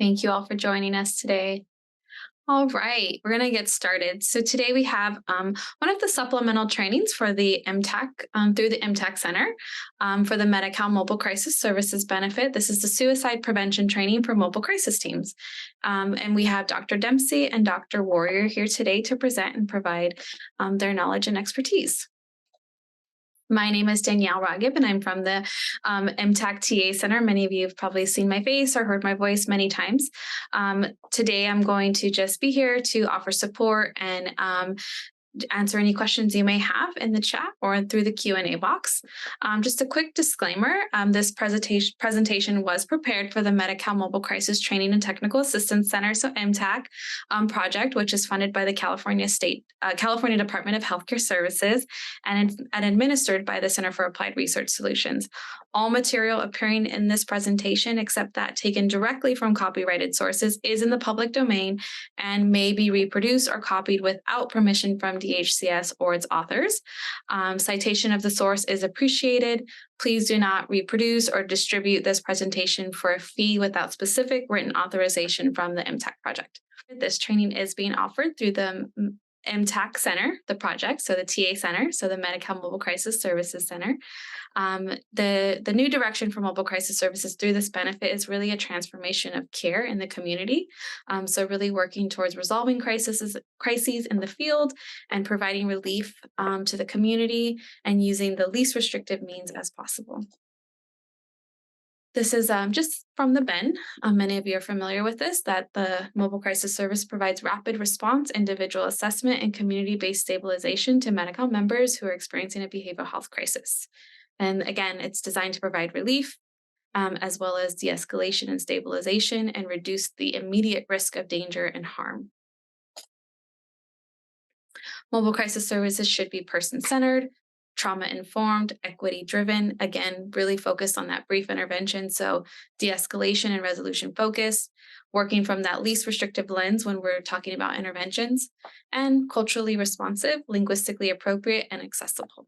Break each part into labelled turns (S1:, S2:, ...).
S1: Thank you all for joining us today. All right, we're going to get started. So today we have one of the supplemental trainings for the M-TAC through the M-TAC Center for the Medi-Cal Mobile Crisis Services benefit. This is the suicide prevention training for mobile crisis teams. And we have Dr. Dempsey and Dr. Warrior here today to present and provide their knowledge and expertise. My name is Danielle Ragib, and I'm from the M-TAC TA Center. Many of you have probably seen my face or heard my voice many times. Today, I'm going to just be here to offer support and answer any questions you may have in the chat or through the Q&A box. Just a quick disclaimer, this presentation was prepared for the Medi-Cal Mobile Crisis Training and Technical Assistance Center, so M-TAC project, which is funded by the California Department of Healthcare Services and administered by the Center for Applied Research Solutions. All material appearing in this presentation, except that taken directly from copyrighted sources, is in the public domain and may be reproduced or copied without permission from DHCS or its authors. Citation of the source is appreciated. Please do not reproduce or distribute this presentation for a fee without specific written authorization from the M-TAC project. This training is being offered through the M-TAC Center, the project, so the TA Center, so the Medi-Cal Mobile Crisis Services Center. The new direction for mobile crisis services through this benefit is really a transformation of care in the community. So really working towards resolving crises in the field and providing relief to the community and using the least restrictive means as possible. This is just from the BEN. Many of you are familiar with this, that the Mobile Crisis Service provides rapid response, individual assessment, and community-based stabilization to Medi-Cal members who are experiencing a behavioral health crisis. And again, it's designed to provide relief, as well as de-escalation and stabilization, and reduce the immediate risk of danger and harm. Mobile crisis services should be person-centered, trauma-informed, equity-driven, again, really focused on that brief intervention. So de-escalation and resolution focus, working from that least restrictive lens when we're talking about interventions, and culturally responsive, linguistically appropriate, and accessible.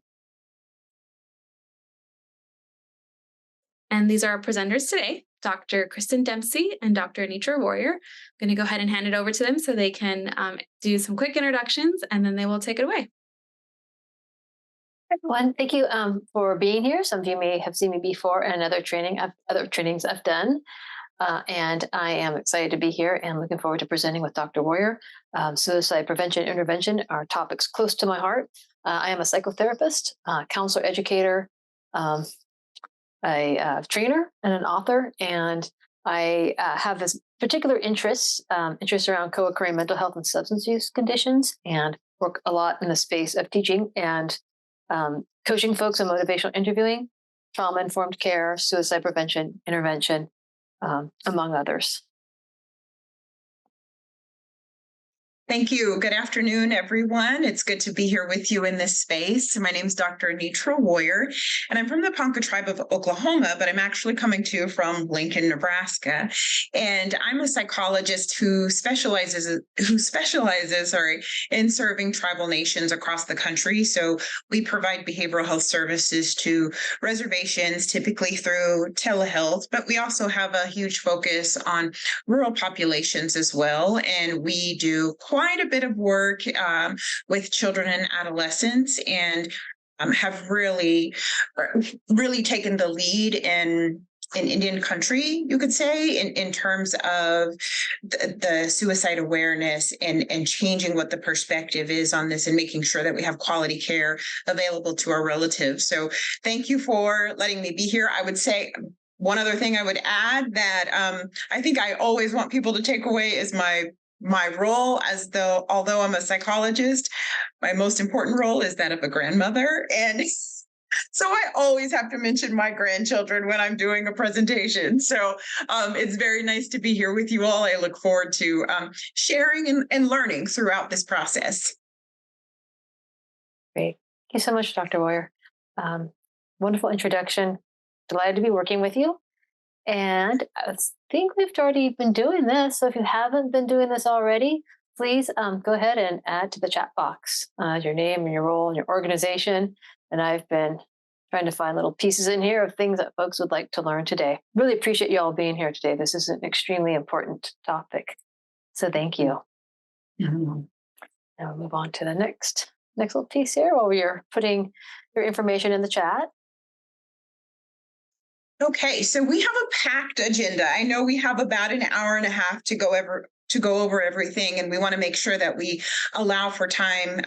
S1: And these are our presenters today, Dr. Kristin Dempsey and Dr. Anitra Warrior. I'm going to go ahead and hand it over to them so they can do some quick introductions, and then they will take it away.
S2: Everyone, thank you for being here. Some of you may have seen me before in other trainings I've done. And I am excited to be here and looking forward to presenting with Dr. Warrior. Suicide prevention and intervention are topics close to my heart. I am a psychotherapist, counselor, educator, a trainer, and an author. And I have this particular interest around co-occurring mental health and substance use conditions, and work a lot in the space of teaching and coaching folks on motivational interviewing, trauma-informed care, suicide prevention, intervention, among others.
S3: Thank you. Good afternoon, everyone. It's good to be here with you in this space. My name is Dr. Anitra Warrior, and I'm from the Ponca tribe of Oklahoma, but I'm actually coming to you from Lincoln, Nebraska. And I'm a psychologist who specializes in serving tribal nations across the country. So we provide behavioral health services to reservations, typically through telehealth, but we also have a huge focus on rural populations as well. And we do quite a bit of work with children and adolescents, and have really taken the lead in Indian country, you could say, in terms of the suicide awareness and changing what the perspective is on this and making sure that we have quality care available to our relatives. So thank you for letting me be here. I would say one other thing I would add that I think I always want people to take away is my role, although I'm a psychologist, my most important role is that of a grandmother. And so I always have to mention my grandchildren when I'm doing a presentation. So it's very nice to be here with you all. I look forward to sharing and learning throughout this process.
S2: Great. Thank you so much, Dr. Warrior. Wonderful introduction. Delighted to be working with you. And I think we've already been doing this. So if you haven't been doing this already, please go ahead and add to the chat box your name and your role and your organization. And I've been trying to find little pieces in here of things that folks would like to learn today. Really appreciate you all being here today. This is an extremely important topic. So thank you.
S3: Mhm.
S2: Now we'll move on to the next little piece here while you're putting your information in the chat.
S3: Okay, so we have a packed agenda. I know we have about an hour and a half to go over everything, and we want to make sure that we allow for time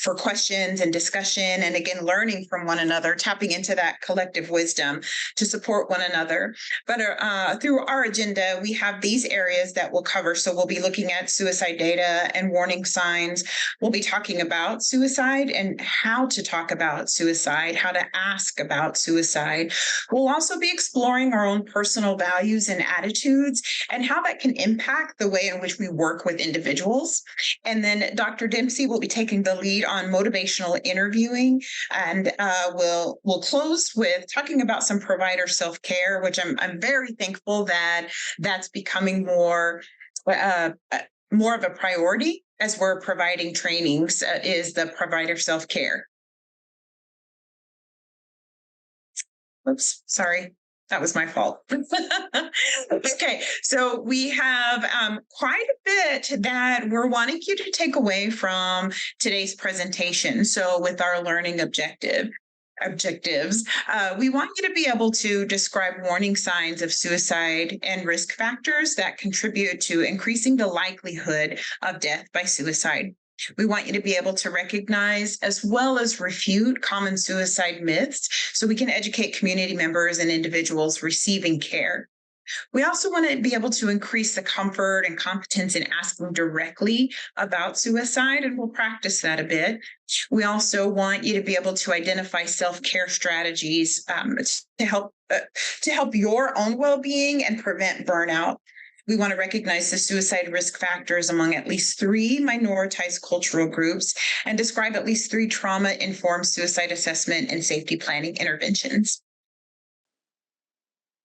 S3: for questions and discussion, and again, learning from one another, tapping into that collective wisdom to support one another. But through our agenda, we have these areas that we'll cover. So we'll be looking at suicide data and warning signs. We'll be talking about suicide and how to talk about suicide, how to ask about suicide. We'll also be exploring our own personal values and attitudes and how that can impact the way in which we work with individuals. And then Dr. Dempsey will be taking the lead on motivational interviewing, and we'll close with talking about some provider self-care, which I'm very thankful that that's becoming more of a priority as we're providing trainings, is the provider self-care. Oops, sorry. That was my fault. Okay, so we have quite a bit that we're wanting you to take away from today's presentation. So with our learning objectives, we want you to be able to describe warning signs of suicide and risk factors that contribute to increasing the likelihood of death by suicide. We want you to be able to recognize as well as refute common suicide myths so we can educate community members and individuals receiving care. We also want to be able to increase the comfort and competence in asking directly about suicide, and we'll practice that a bit. We also want you to be able to identify self-care strategies to help your own well-being and prevent burnout. We want to recognize the suicide risk factors among at least 3 minoritized cultural groups and describe at least 3 trauma-informed suicide assessment and safety planning interventions.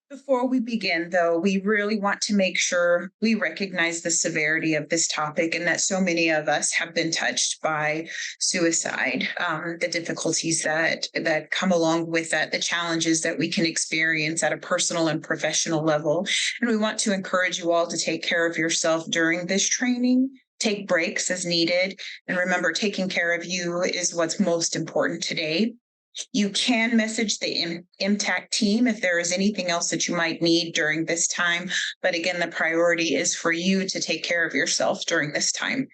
S3: Before we begin, though, we really want to make sure we recognize the severity of this topic and that so many of us have been touched by suicide, the difficulties that come along with that, the challenges that we can experience at a personal and professional level. And we want to encourage you all to take care of yourself during this training. Take breaks as needed. And remember, taking care of you is what's most important today. You can message the M-TAC team if there is anything else that you might need during this time. But again, the priority is for you to take care of yourself during this time.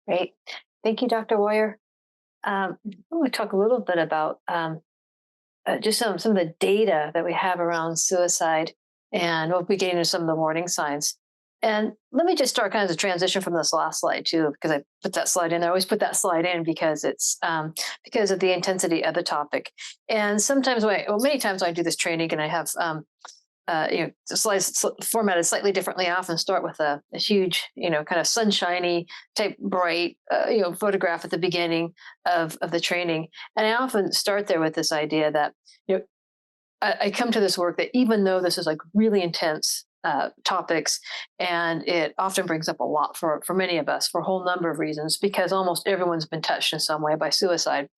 S2: Great. Thank you, Dr. Warrior. I want to talk a little bit about just some of the data that we have around suicide, and we'll be getting into some of the warning signs. And let me just start kind of the transition from this last slide too, because I put that slide in. I always put that slide in because it's because of the intensity of the topic. And sometimes many times when I do this training and I have the slides formatted slightly differently, I often start with a huge, kind of sunshiny type bright, photograph at the beginning of the training. And I often start there with this idea that, I come to this work that even though this is like really intense topics, and it often brings up a lot for many of us for a whole number of reasons, because almost everyone's been touched in some way by suicide,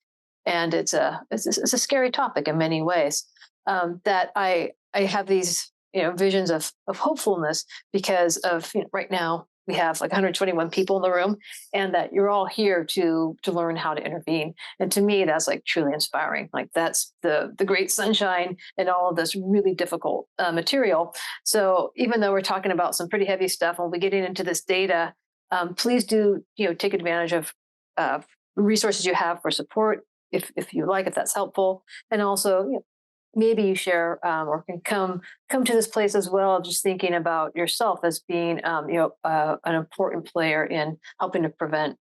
S2: and it's a scary topic in many ways. That I have these visions of hopefulness because of right now we have like 121 people in the room, and that you're all here to learn how to intervene. And to me, that's like truly inspiring. Like that's the great sunshine and all of this really difficult material. So even though we're talking about some pretty heavy stuff, and we'll be getting into this data, please do take advantage of resources you have for support if you like, if that's helpful, and also maybe you share or can come to this place as well, just thinking about yourself as being an important player in helping to prevent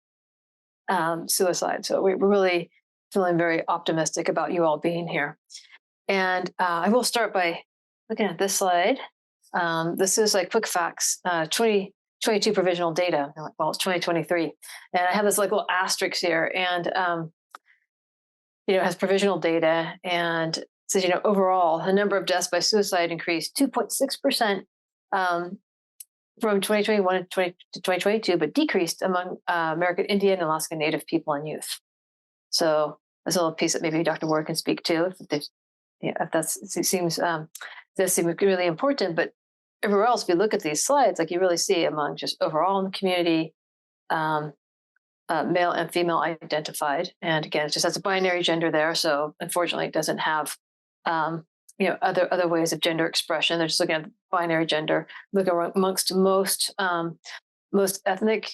S2: suicide. So we're really feeling very optimistic about you all being here. And I will start by looking at this slide. This is like quick facts, 2022 provisional data. Well, it's 2023. And I have this like little asterisk here, and it has provisional data, and says, overall, the number of deaths by suicide increased 2.6% from 2021 to 2022, but decreased among American Indian and Alaska Native people and youth. So that's a little piece that maybe Dr. Ward can speak to if it seems does seem really important. But everywhere else, if you look at these slides, like you really see among just overall in the community, um, male and female identified, and again, it just has a binary gender there. So unfortunately, it doesn't have other ways of gender expression. They're just looking at binary gender. Look amongst most ethnic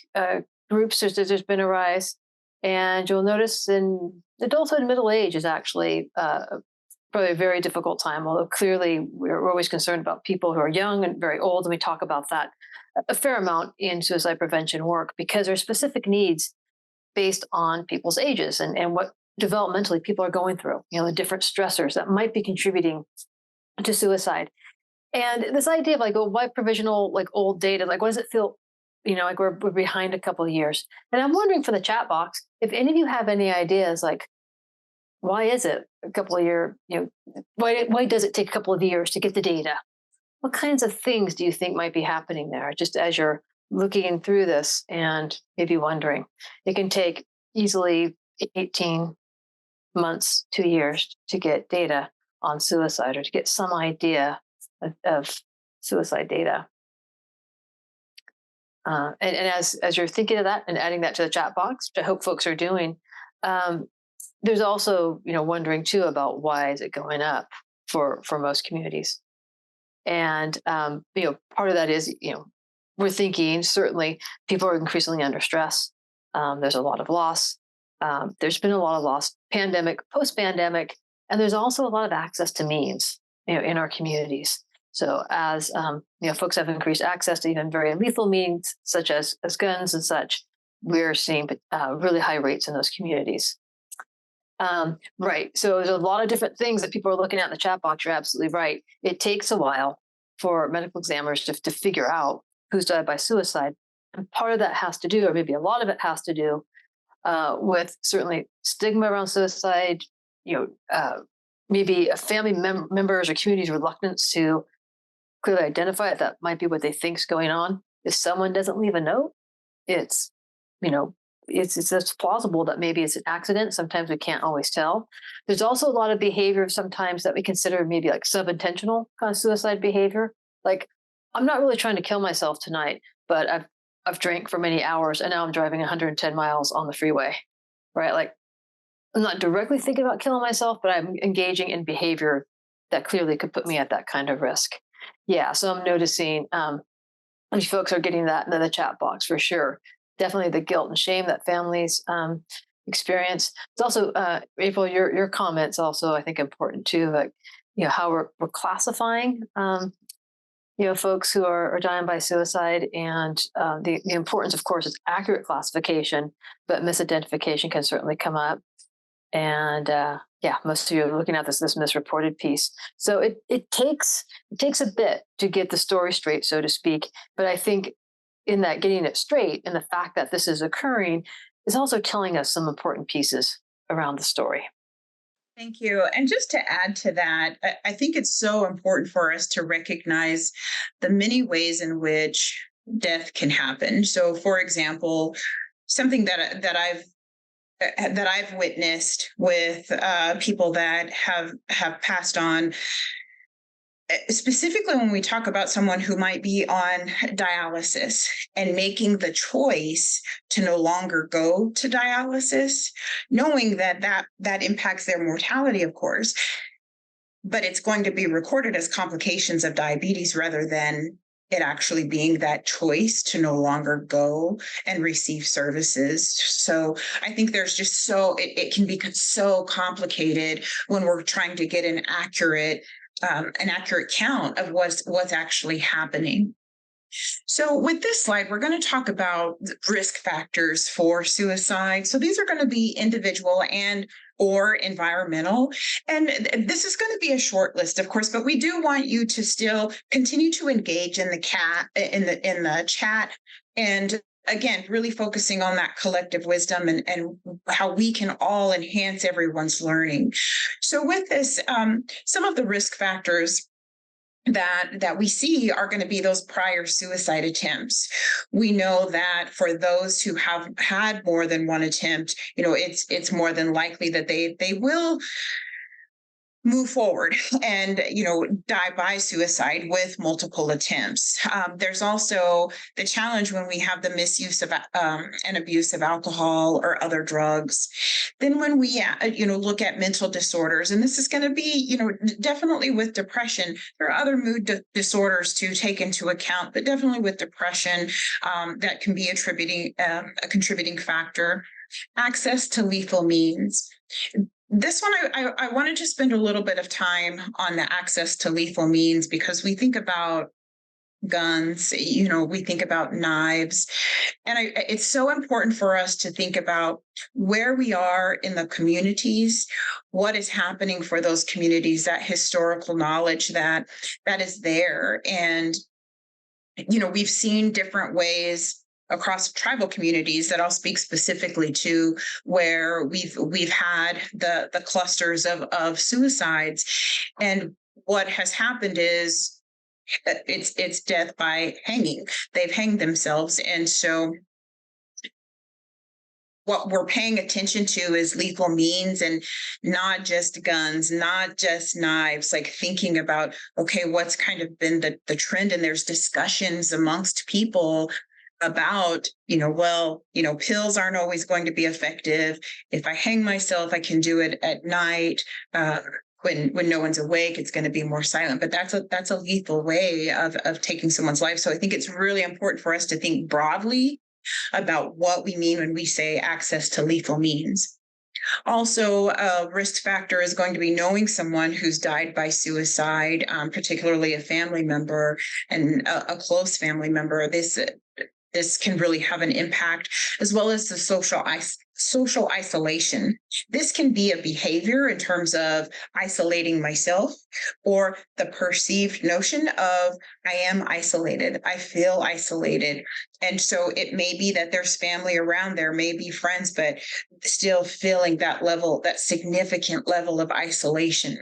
S2: groups, there's been a rise, and you'll notice in adulthood and middle age is actually probably a very difficult time. Although clearly we're always concerned about people who are young and very old, and we talk about that a fair amount in suicide prevention work because there are specific needs based on people's ages and what developmentally people are going through. The different stressors that might be contributing to suicide. And this idea of like, oh, why provisional, like old data? Like, what does it feel? Like we're behind a couple of years. And I'm wondering for the chat box, if any of you have any ideas, like, why is it a couple of years, why does it take a couple of years to get the data? What kinds of things do you think might be happening there? Just as you're looking through this and maybe wondering, it can take easily 18 months, 2 years to get data on suicide or to get some idea of suicide data. And as you're thinking of that and adding that to the chat box, which I hope folks are doing, there's also wondering too about why is it going up for most communities, and part of that is we're thinking certainly people are increasingly under stress. There's a lot of loss. There's been a lot of loss, pandemic, post-pandemic, and there's also a lot of access to means in our communities. So as folks have increased access to even very lethal means such as guns and such, we're seeing really high rates in those communities. Right. So there's a lot of different things that people are looking at in the chat box. You're absolutely right. It takes a while for medical examiners to figure out who's died by suicide. And part of that has to do, or maybe a lot of it has to do, with certainly stigma around suicide, maybe a family members or community's reluctance to clearly identify it. That might be what they think's going on. If someone doesn't leave a note, it's it's plausible that maybe it's an accident. Sometimes we can't always tell. There's also a lot of behavior sometimes that we consider maybe like sub-intentional kind of suicide behavior. Like, I'm not really trying to kill myself tonight, but I've drank for many hours and now I'm driving 110 miles on the freeway, right? Like, I'm not directly thinking about killing myself, but I'm engaging in behavior that clearly could put me at that kind of risk. Yeah, so I'm noticing these folks are getting that into the chat box for sure. Definitely the guilt and shame that families experience. It's also, April, your comments also, I think, important too, like, how we're classifying, folks who are dying by suicide, and the importance, of course, is accurate classification, but misidentification can certainly come up. And most of you are looking at this misreported piece. So it takes a bit to get the story straight, so to speak. But I think in that getting it straight and the fact that this is occurring is also telling us some important pieces around the story.
S3: Thank you. And just to add to that, I think it's so important for us to recognize the many ways in which death can happen. So, for example, something that I've witnessed with people that have passed on, specifically when we talk about someone who might be on dialysis and making the choice to no longer go to dialysis, knowing that impacts their mortality, of course, but it's going to be recorded as complications of diabetes rather than it actually being that choice to no longer go and receive services. So I think there's just it can be so complicated when we're trying to get an accurate count of what's actually happening. So with this slide, we're going to talk about risk factors for suicide. So these are going to be individual and or environmental. And this is going to be a short list, of course, but we do want you to still continue to engage in the chat. And again, really focusing on that collective wisdom and how we can all enhance everyone's learning. So with this, some of the risk factors that we see are going to be those prior suicide attempts. We know that for those who have had more than one attempt, it's more than likely that they will move forward and die by suicide with multiple attempts. There's also the challenge when we have the misuse of and abuse of alcohol or other drugs. Then when we look at mental disorders, and this is going to be definitely with depression, there are other mood disorders to take into account, but definitely with depression, that can be a contributing factor. Access to lethal means. This one, I wanted to spend a little bit of time on the access to lethal means, because we think about guns, we think about knives, and it's so important for us to think about where we are in the communities, what is happening for those communities, that historical knowledge that is there. And we've seen different ways across tribal communities that I'll speak specifically to, where we've had the clusters of suicides, and what has happened is it's death by hanging. They've hanged themselves, and so what we're paying attention to is lethal means, and not just guns, not just knives, like thinking about, okay, what's kind of been the trend. And there's discussions amongst people about, pills aren't always going to be effective. If I hang myself, I can do it at night. When no one's awake, it's going to be more silent. But that's a lethal way of taking someone's life. So I think it's really important for us to think broadly about what we mean when we say access to lethal means. Also, a risk factor is going to be knowing someone who's died by suicide, particularly a family member and a close family member. This can really have an impact, as well as the social isolation. This can be a behavior in terms of isolating myself, or the perceived notion of I am isolated, I feel isolated. And so it may be that there's family around, there may be friends, but still feeling that significant level of isolation.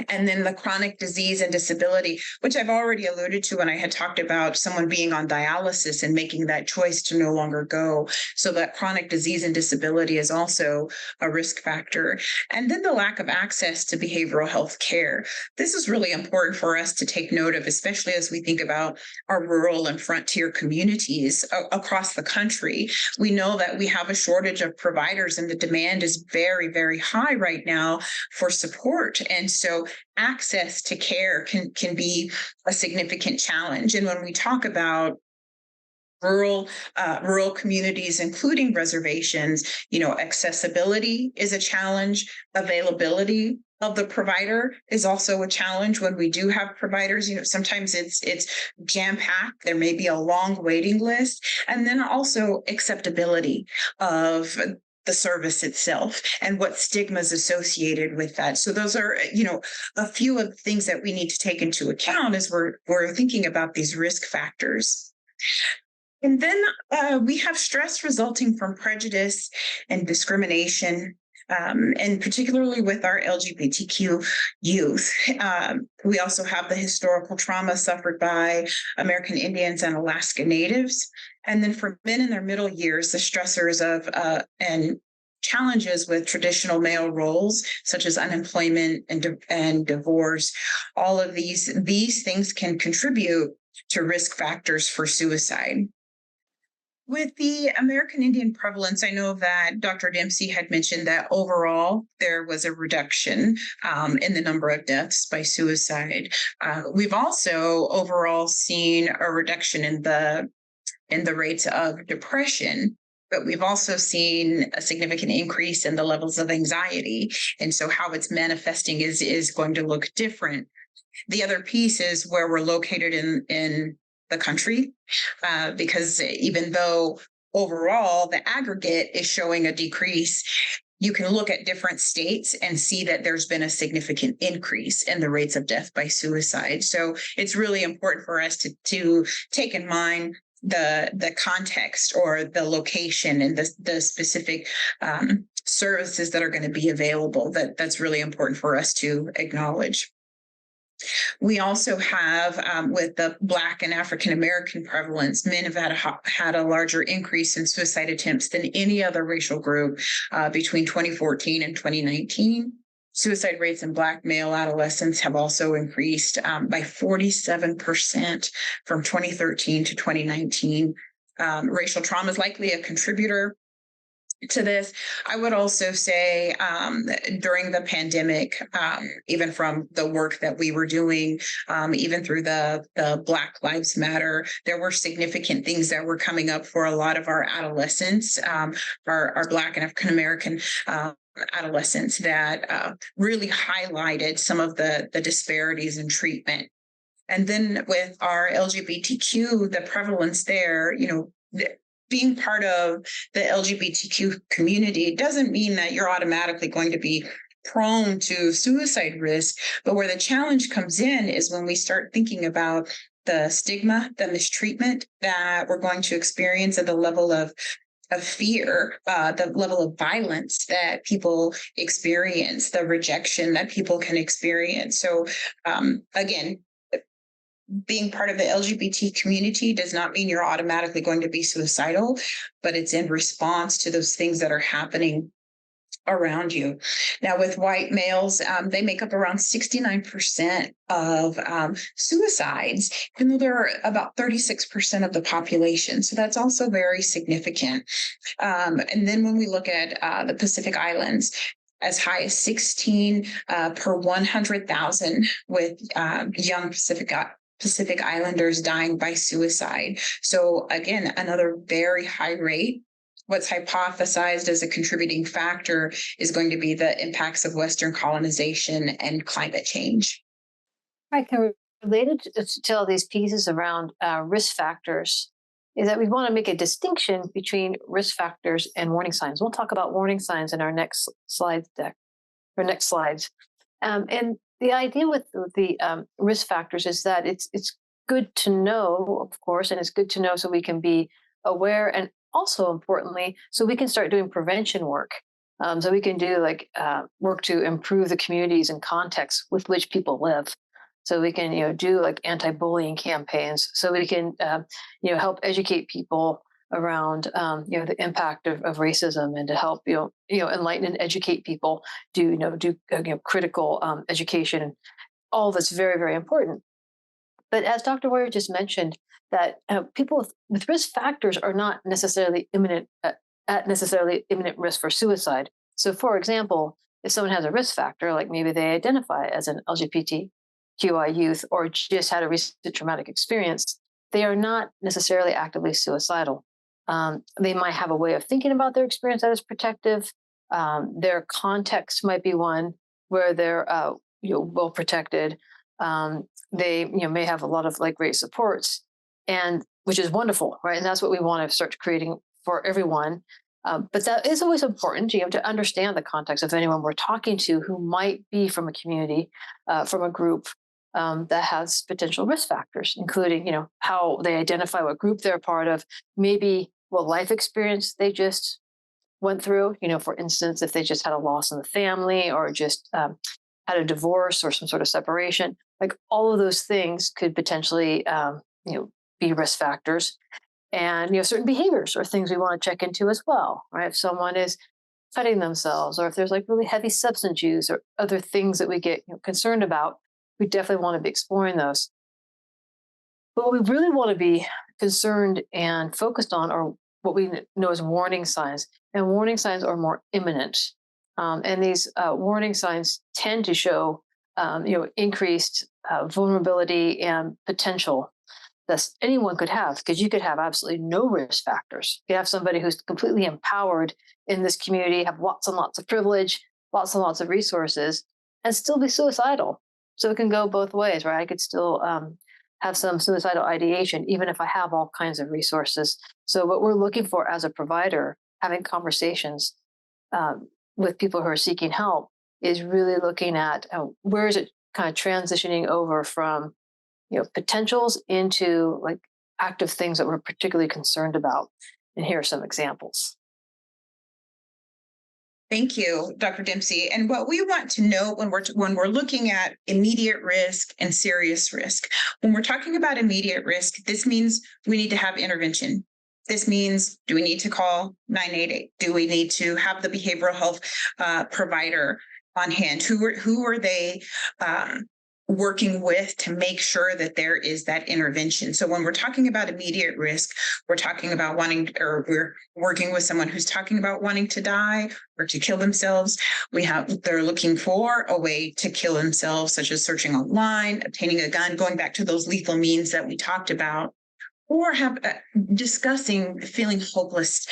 S3: And then the chronic disease and disability, which I've already alluded to when I had talked about someone being on dialysis and making that choice to no longer go. So that chronic disease and disability is also a risk factor. And then the lack of access to behavioral health care. This is really important for us to take note of, especially as we think about our rural and frontier communities across the country. We know that we have a shortage of providers, and the demand is very, very high right now for support. And so access to care can be a significant challenge. And when we talk about rural communities, including reservations, accessibility is a challenge. Availability of the provider is also a challenge. When we do have providers, sometimes it's jam-packed. There may be a long waiting list. And then also acceptability of the service itself and what stigmas associated with that. So those are, a few of the things that we need to take into account as we're thinking about these risk factors. And then we have stress resulting from prejudice and discrimination, and particularly with our LGBTQ youth. We also have the historical trauma suffered by American Indians and Alaska Natives. And then for men in their middle years, the stressors of and challenges with traditional male roles, such as unemployment and divorce. All of these things can contribute to risk factors for suicide. With the American Indian prevalence, I know that Dr. Dempsey had mentioned that overall there was a reduction in the number of deaths by suicide. We've also overall seen a reduction in the rates of depression, but we've also seen a significant increase in the levels of anxiety. And so how it's manifesting is going to look different. The other piece is where we're located in the country, because even though overall the aggregate is showing a decrease, you can look at different states and see that there's been a significant increase in the rates of death by suicide. So it's really important for us to take in mind the context or the location and the specific services that are going to be available. That's really important for us to acknowledge. We also have, with the Black and African American prevalence, men have had a larger increase in suicide attempts than any other racial group between 2014 and 2019. Suicide rates in Black male adolescents have also increased by 47% from 2013 to 2019. Racial trauma is likely a contributor to this. I would also say during the pandemic, even from the work that we were doing, even through the Black Lives Matter, there were significant things that were coming up for a lot of our adolescents, our Black and African American adolescents, that really highlighted some of the disparities in treatment. And then with our LGBTQ, the prevalence there, being part of the LGBTQ community doesn't mean that you're automatically going to be prone to suicide risk. But where the challenge comes in is when we start thinking about the stigma, the mistreatment that we're going to experience, at the level of fear, the level of violence that people experience, the rejection that people can experience. So again, being part of the LGBT community does not mean you're automatically going to be suicidal, but it's in response to those things that are happening around you. Now, with white males, they make up around 69% of suicides, even though they're about 36% of the population. So that's also very significant. And then when we look at the Pacific Islands, as high as 16 per 100,000, with young Pacific Islanders dying by suicide. So again, another very high rate. What's hypothesized as a contributing factor is going to be the impacts of Western colonization and climate change.
S2: Right. Related to all these pieces around risk factors is that we want to make a distinction between risk factors and warning signs. We'll talk about warning signs in our next slide deck, or next slides. And the idea with the risk factors is that it's good to know, of course, and it's good to know so we can be aware, and also importantly, so we can start doing prevention work. So we can do work to improve the communities and contexts with which people live. So we can do like anti-bullying campaigns. So we can help educate people around the impact of racism, and to help enlighten and educate people, do critical education. All that's very, very important. But as Dr. Warrior just mentioned, that people with risk factors are not necessarily at necessarily imminent risk for suicide. So, for example, if someone has a risk factor, like maybe they identify as an LGBTQI youth, or just had a recent traumatic experience, they are not necessarily actively suicidal. They might have a way of thinking about their experience that is protective. Their context might be one where they're well protected. They may have a lot of great supports, and which is wonderful, right? And that's what we want to start creating for everyone. But that is always important, to understand the context of anyone we're talking to who might be from a community, from a group that has potential risk factors, including, how they identify what group they're part of, maybe what life experience they just went through. For instance, if they just had a loss in the family, or just had a divorce or some sort of separation, all of those things could potentially, be risk factors. And, certain behaviors or things we want to check into as well, right? If someone is cutting themselves, or if there's really heavy substance use or other things that we get concerned about, we definitely want to be exploring those. But what we really want to be concerned and focused on are what we know as warning signs. And warning signs are more imminent. And these warning signs tend to show, increased vulnerability and potential that anyone could have, because you could have absolutely no risk factors. You have somebody who's completely empowered in this community, have lots and lots of privilege, lots and lots of resources, and still be suicidal. So it can go both ways, right? I could still have some suicidal ideation, even if I have all kinds of resources. So what we're looking for as a provider, having conversations with people who are seeking help, is really looking at where is it kind of transitioning over from potentials into active things that we're particularly concerned about. And here are some examples.
S3: Thank you, Dr. Dempsey. And what we want to know when we're looking at immediate risk and serious risk, when we're talking about immediate risk, this means we need to have intervention. This means, do we need to call 988? Do we need to have the behavioral health provider on hand? Who are they working with to make sure that there is that intervention? So when we're talking about immediate risk, we're talking about we're working with someone who's talking about wanting to die or to kill themselves. They're looking for a way to kill themselves, such as searching online, obtaining a gun, going back to those lethal means that we talked about, or discussing feeling hopeless,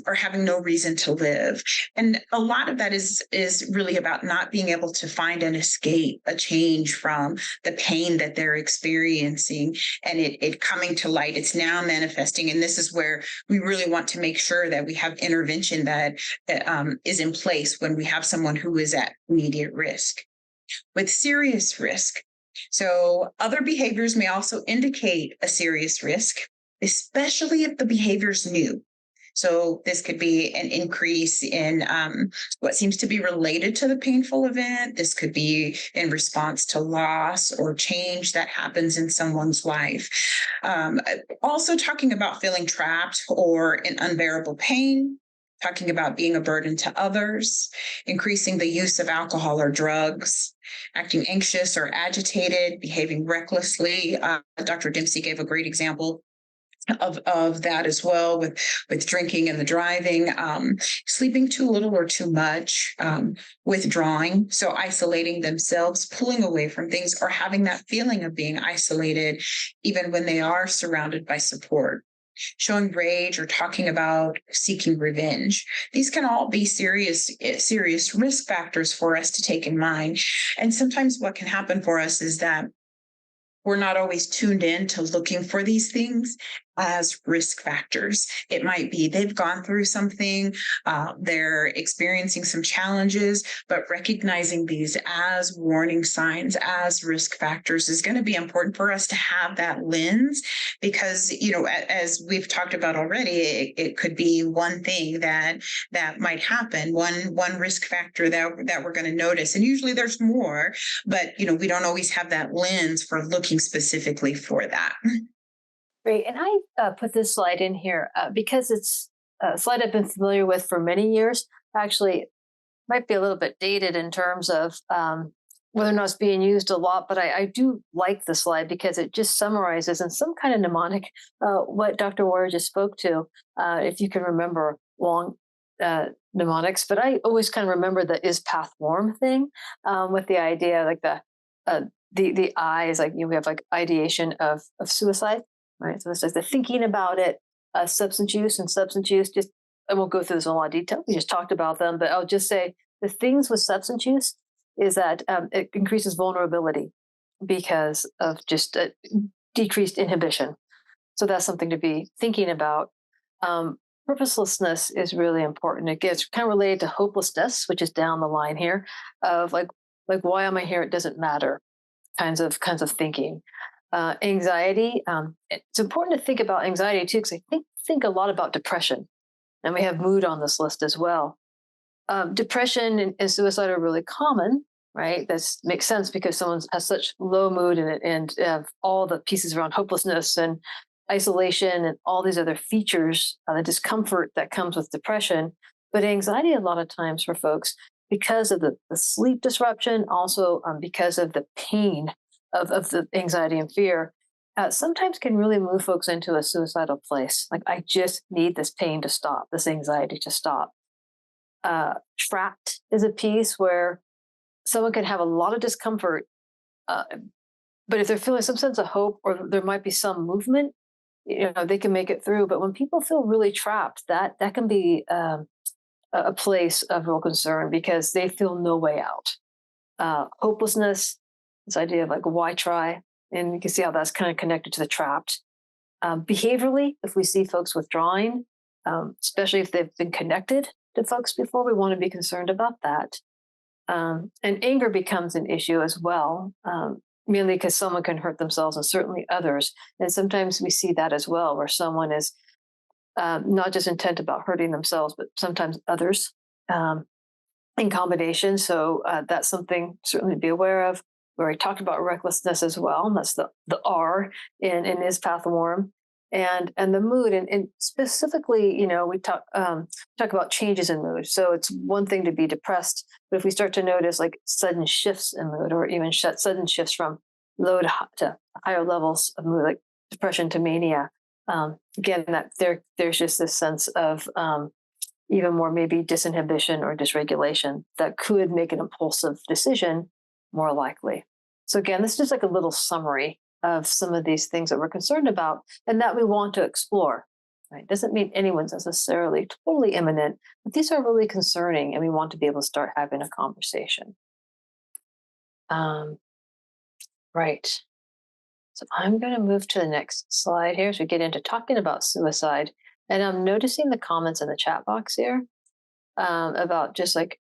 S3: or having no reason to live. And a lot of that is really about not being able to find an escape, a change from the pain that they're experiencing, and it coming to light. It's now manifesting. And this is where we really want to make sure that we have intervention that is in place when we have someone who is at immediate risk. With serious risk, so other behaviors may also indicate a serious risk, especially if the behavior is new. So this could be an increase in what seems to be related to the painful event. This could be in response to loss or change that happens in someone's life. Also talking about feeling trapped or in unbearable pain, talking about being a burden to others, increasing the use of alcohol or drugs, acting anxious or agitated, behaving recklessly. Dr. Dempsey gave a great example of that as well, with drinking and the driving, sleeping too little or too much, withdrawing, so isolating themselves, pulling away from things, or having that feeling of being isolated even when they are surrounded by support. Showing rage or talking about seeking revenge. These can all be serious risk factors for us to take in mind. And sometimes what can happen for us is that we're not always tuned in to looking for these things as risk factors. It might be they've gone through something, they're experiencing some challenges, but recognizing these as warning signs, as risk factors, is going to be important for us to have that lens, because, as we've talked about already, it could be one thing that might happen, one risk factor that we're going to notice. And usually there's more, but, we don't always have that lens for looking specifically for that.
S2: Great. And I put this slide in here because it's a slide I've been familiar with for many years. Actually, might be a little bit dated in terms of whether or not it's being used a lot, but I do like the slide because it just summarizes in some kind of mnemonic what Dr. Warrior just spoke to, if you can remember long mnemonics. But I always kind of remember the is path warm thing, with the idea like the I is like, we have like ideation of suicide. Right. So it's just the thinking about it, substance use, just, I won't go through this in a lot of detail. We just talked about them, but I'll just say the things with substance use is that it increases vulnerability because of just decreased inhibition. So that's something to be thinking about. Purposelessness is really important. It gets kind of related to hopelessness, which is down the line here, of like why am I here? It doesn't matter kinds of thinking. Anxiety. It's important to think about anxiety too, because I think a lot about depression, and we have mood on this list as well. Depression and suicide are really common, right? That makes sense because someone has such low mood and all the pieces around hopelessness and isolation and all these other features, the discomfort that comes with depression. But anxiety, a lot of times for folks, because of the sleep disruption, also because of the pain of the anxiety and fear, sometimes can really move folks into a suicidal place. Like, I just need this pain to stop, this anxiety to stop. Trapped is a piece where someone can have a lot of discomfort, but if they're feeling some sense of hope, or there might be some movement, they can make it through. But when people feel really trapped, that can be a place of real concern because they feel no way out. Hopelessness, this idea of like, why try? And you can see how that's kind of connected to the trapped. Behaviorally, if we see folks withdrawing, especially if they've been connected to folks before, we want to be concerned about that. And anger becomes an issue as well, mainly because someone can hurt themselves and certainly others. And sometimes we see that as well, where someone is not just intent about hurting themselves, but sometimes others in combination. So that's something certainly to be aware of. We already talked about recklessness as well. And that's the R in his path worm. And the mood, and specifically, we talk about changes in mood. So it's one thing to be depressed, but if we start to notice like sudden shifts in mood, or even sudden shifts from low to higher levels of mood, like depression to mania, again, that there's just this sense of even more maybe disinhibition or dysregulation that could make an impulsive decision more likely. So again, this is just like a little summary of some of these things that we're concerned about and that we want to explore. Right? Doesn't mean anyone's necessarily totally imminent, but these are really concerning, and we want to be able to start having a conversation. Right. So I'm going to move to the next slide here as we get into talking about suicide. And I'm noticing the comments in the chat box here about just like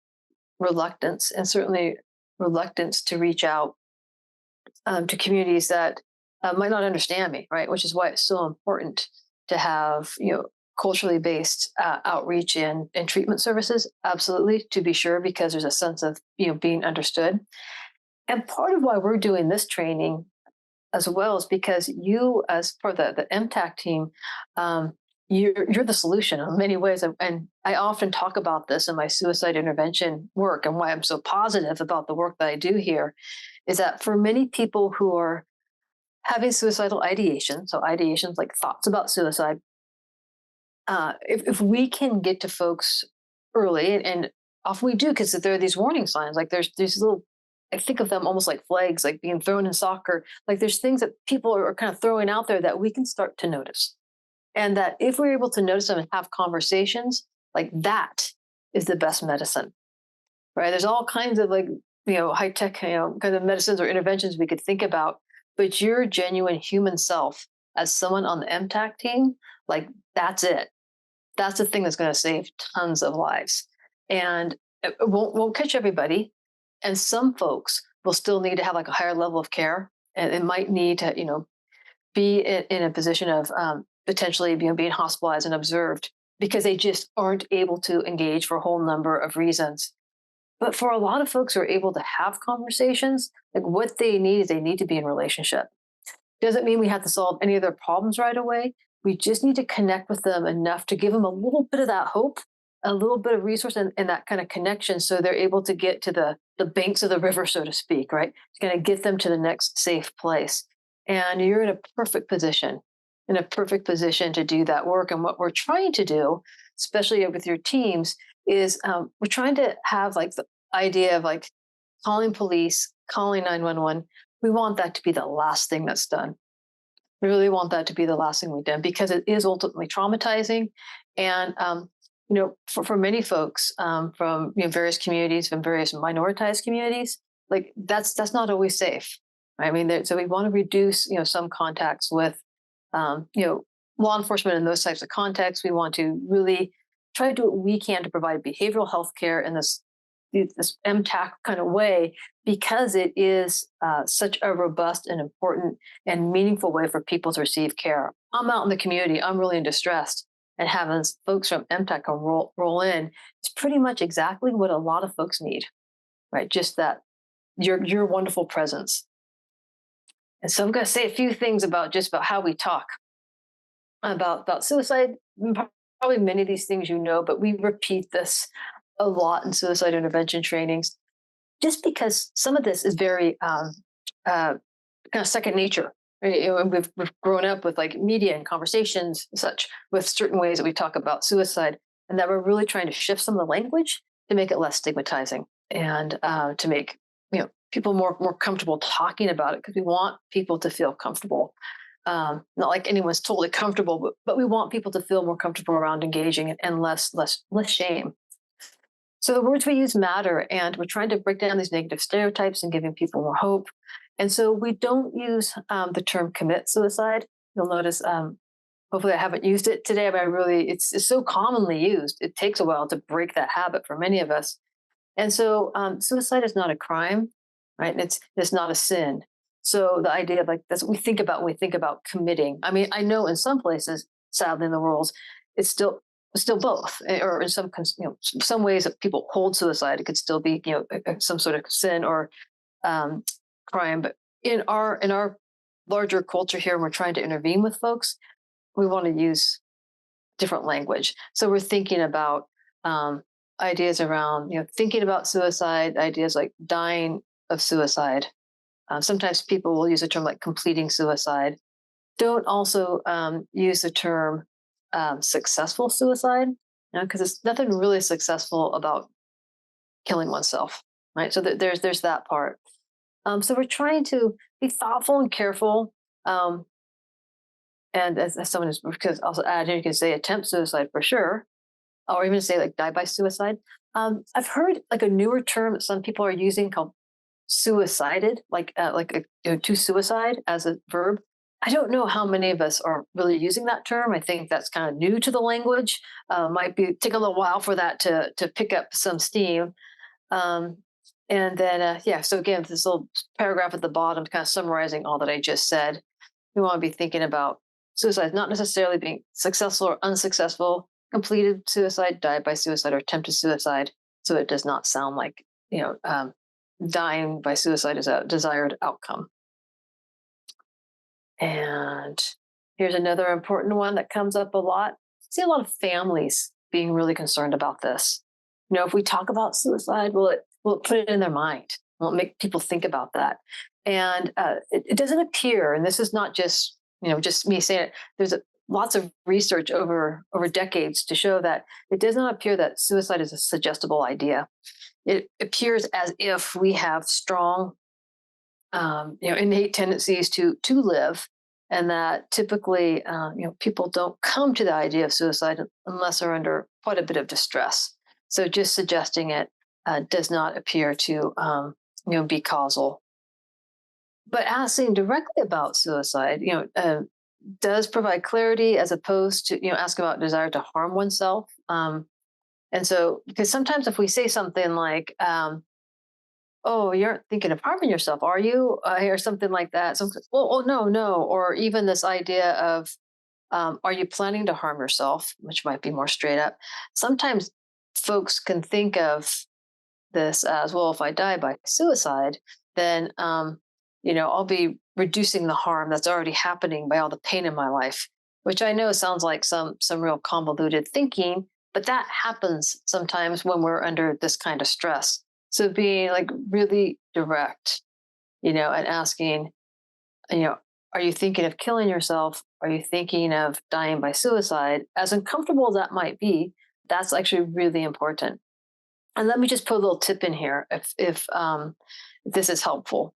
S2: reluctance, and certainly reluctance to reach out to communities that might not understand me, right? Which is why it's so important to have, culturally based outreach and treatment services. Absolutely, to be sure, because there's a sense of, being understood. And part of why we're doing this training as well is because you, as for the M-TAC team, you're the solution in many ways. And I often talk about this in my suicide intervention work, and why I'm so positive about the work that I do here is that for many people who are having suicidal ideation, so ideations like thoughts about suicide, if we can get to folks early, and often we do, because there are these warning signs, like there's these little, I think of them almost like flags, like being thrown in soccer. Like there's things that people are kind of throwing out there that we can start to notice. And that if we're able to notice them and have conversations, like that is the best medicine, right? There's all kinds of like, high tech, kind of medicines or interventions we could think about, but your genuine human self as someone on the M-TAC team, like that's it. That's the thing that's going to save tons of lives. And it won't catch everybody. And some folks will still need to have like a higher level of care, and it might need to, be in a position of potentially being hospitalized and observed because they just aren't able to engage for a whole number of reasons. But for a lot of folks who are able to have conversations, like what they need is they need to be in relationship. Doesn't mean we have to solve any of their problems right away. We just need to connect with them enough to give them a little bit of that hope, a little bit of resource, and that kind of connection, so they're able to get to the banks of the river, so to speak, right? It's going to get them to the next safe place. And you're in a perfect position to do that work. And what we're trying to do, especially with your teams, is we're trying to have like the idea of like calling police, calling 911. We want that to be the last thing that's done. We really want that to be the last thing we've done, because it is ultimately traumatizing. And, for many folks from various communities, from various minoritized communities, like that's not always safe. Right? I mean, so we want to reduce, some contacts with, law enforcement in those types of contexts. We want to really try to do what we can to provide behavioral health care in this M-TAC kind of way, because it is such a robust and important and meaningful way for people to receive care. I'm out in the community, I'm really in distress, and having folks from M-TAC come roll in is pretty much exactly what a lot of folks need, right? Just that your wonderful presence. And so I'm going to say a few things about how we talk about suicide. Probably many of these things, but we repeat this a lot in suicide intervention trainings, just because some of this is very kind of second nature. Right? We've grown up with like media and conversations and such, with certain ways that we talk about suicide, and that we're really trying to shift some of the language to make it less stigmatizing, and to make people more comfortable talking about it, because we want people to feel comfortable. Not like anyone's totally comfortable, but we want people to feel more comfortable around engaging, and less shame. So the words we use matter, and we're trying to break down these negative stereotypes and giving people more hope. And so we don't use the term commit suicide. You'll notice, hopefully I haven't used it today, but it's so commonly used. It takes a while to break that habit for many of us. And so suicide is not a crime, right? It's not a sin. So the idea of like, that's what we think about when we think about committing. I mean, I know in some places, sadly in the world, it's still still both, or in some ways that people hold suicide, it could still be some sort of sin or um, crime. But in our larger culture here, we're trying to intervene with folks. We want to use different language. So we're thinking about ideas around, thinking about suicide, ideas like dying of suicide. Sometimes people will use a term like completing suicide. Don't also use the term successful suicide, because there's nothing really successful about killing oneself, right? So there's that part. So we're trying to be thoughtful and careful. And as someone who's, because also add, you can say attempt suicide for sure, or even say like die by suicide. I've heard like a newer term that some people are using called suicided, to suicide as a verb. I don't know how many of us are really using that term. I think that's kind of new to the language. Might be take a little while for that to pick up some steam. And then so again, this little paragraph at the bottom, kind of summarizing all that I just said. We want to be thinking about suicide not necessarily being successful or unsuccessful, completed suicide, died by suicide, or attempted suicide. So it does not sound like dying by suicide is a desired outcome. And here's another important one that comes up a lot. I see a lot of families being really concerned about this. If we talk about suicide, will it put it in their mind? Will it make people think about that? And it doesn't appear, and this is not just just me saying it. There's lots of research over decades to show that it does not appear that suicide is a suggestible idea. It appears as if we have strong, innate tendencies to live, and that typically, people don't come to the idea of suicide unless they're under quite a bit of distress. So just suggesting it does not appear to, be causal. But asking directly about suicide, does provide clarity as opposed to, ask about desire to harm oneself. And so, because sometimes if we say something like, oh, you aren't thinking of harming yourself, are you? Or something like that. So, oh, no. Or even this idea of, are you planning to harm yourself, which might be more straight up. Sometimes folks can think of this as, well, if I die by suicide, then, I'll be reducing the harm that's already happening by all the pain in my life, which I know sounds like some real convoluted thinking, but that happens sometimes when we're under this kind of stress. So being like really direct, and asking, are you thinking of killing yourself? Are you thinking of dying by suicide? As uncomfortable as that might be, that's actually really important. And let me just put a little tip in here if this is helpful.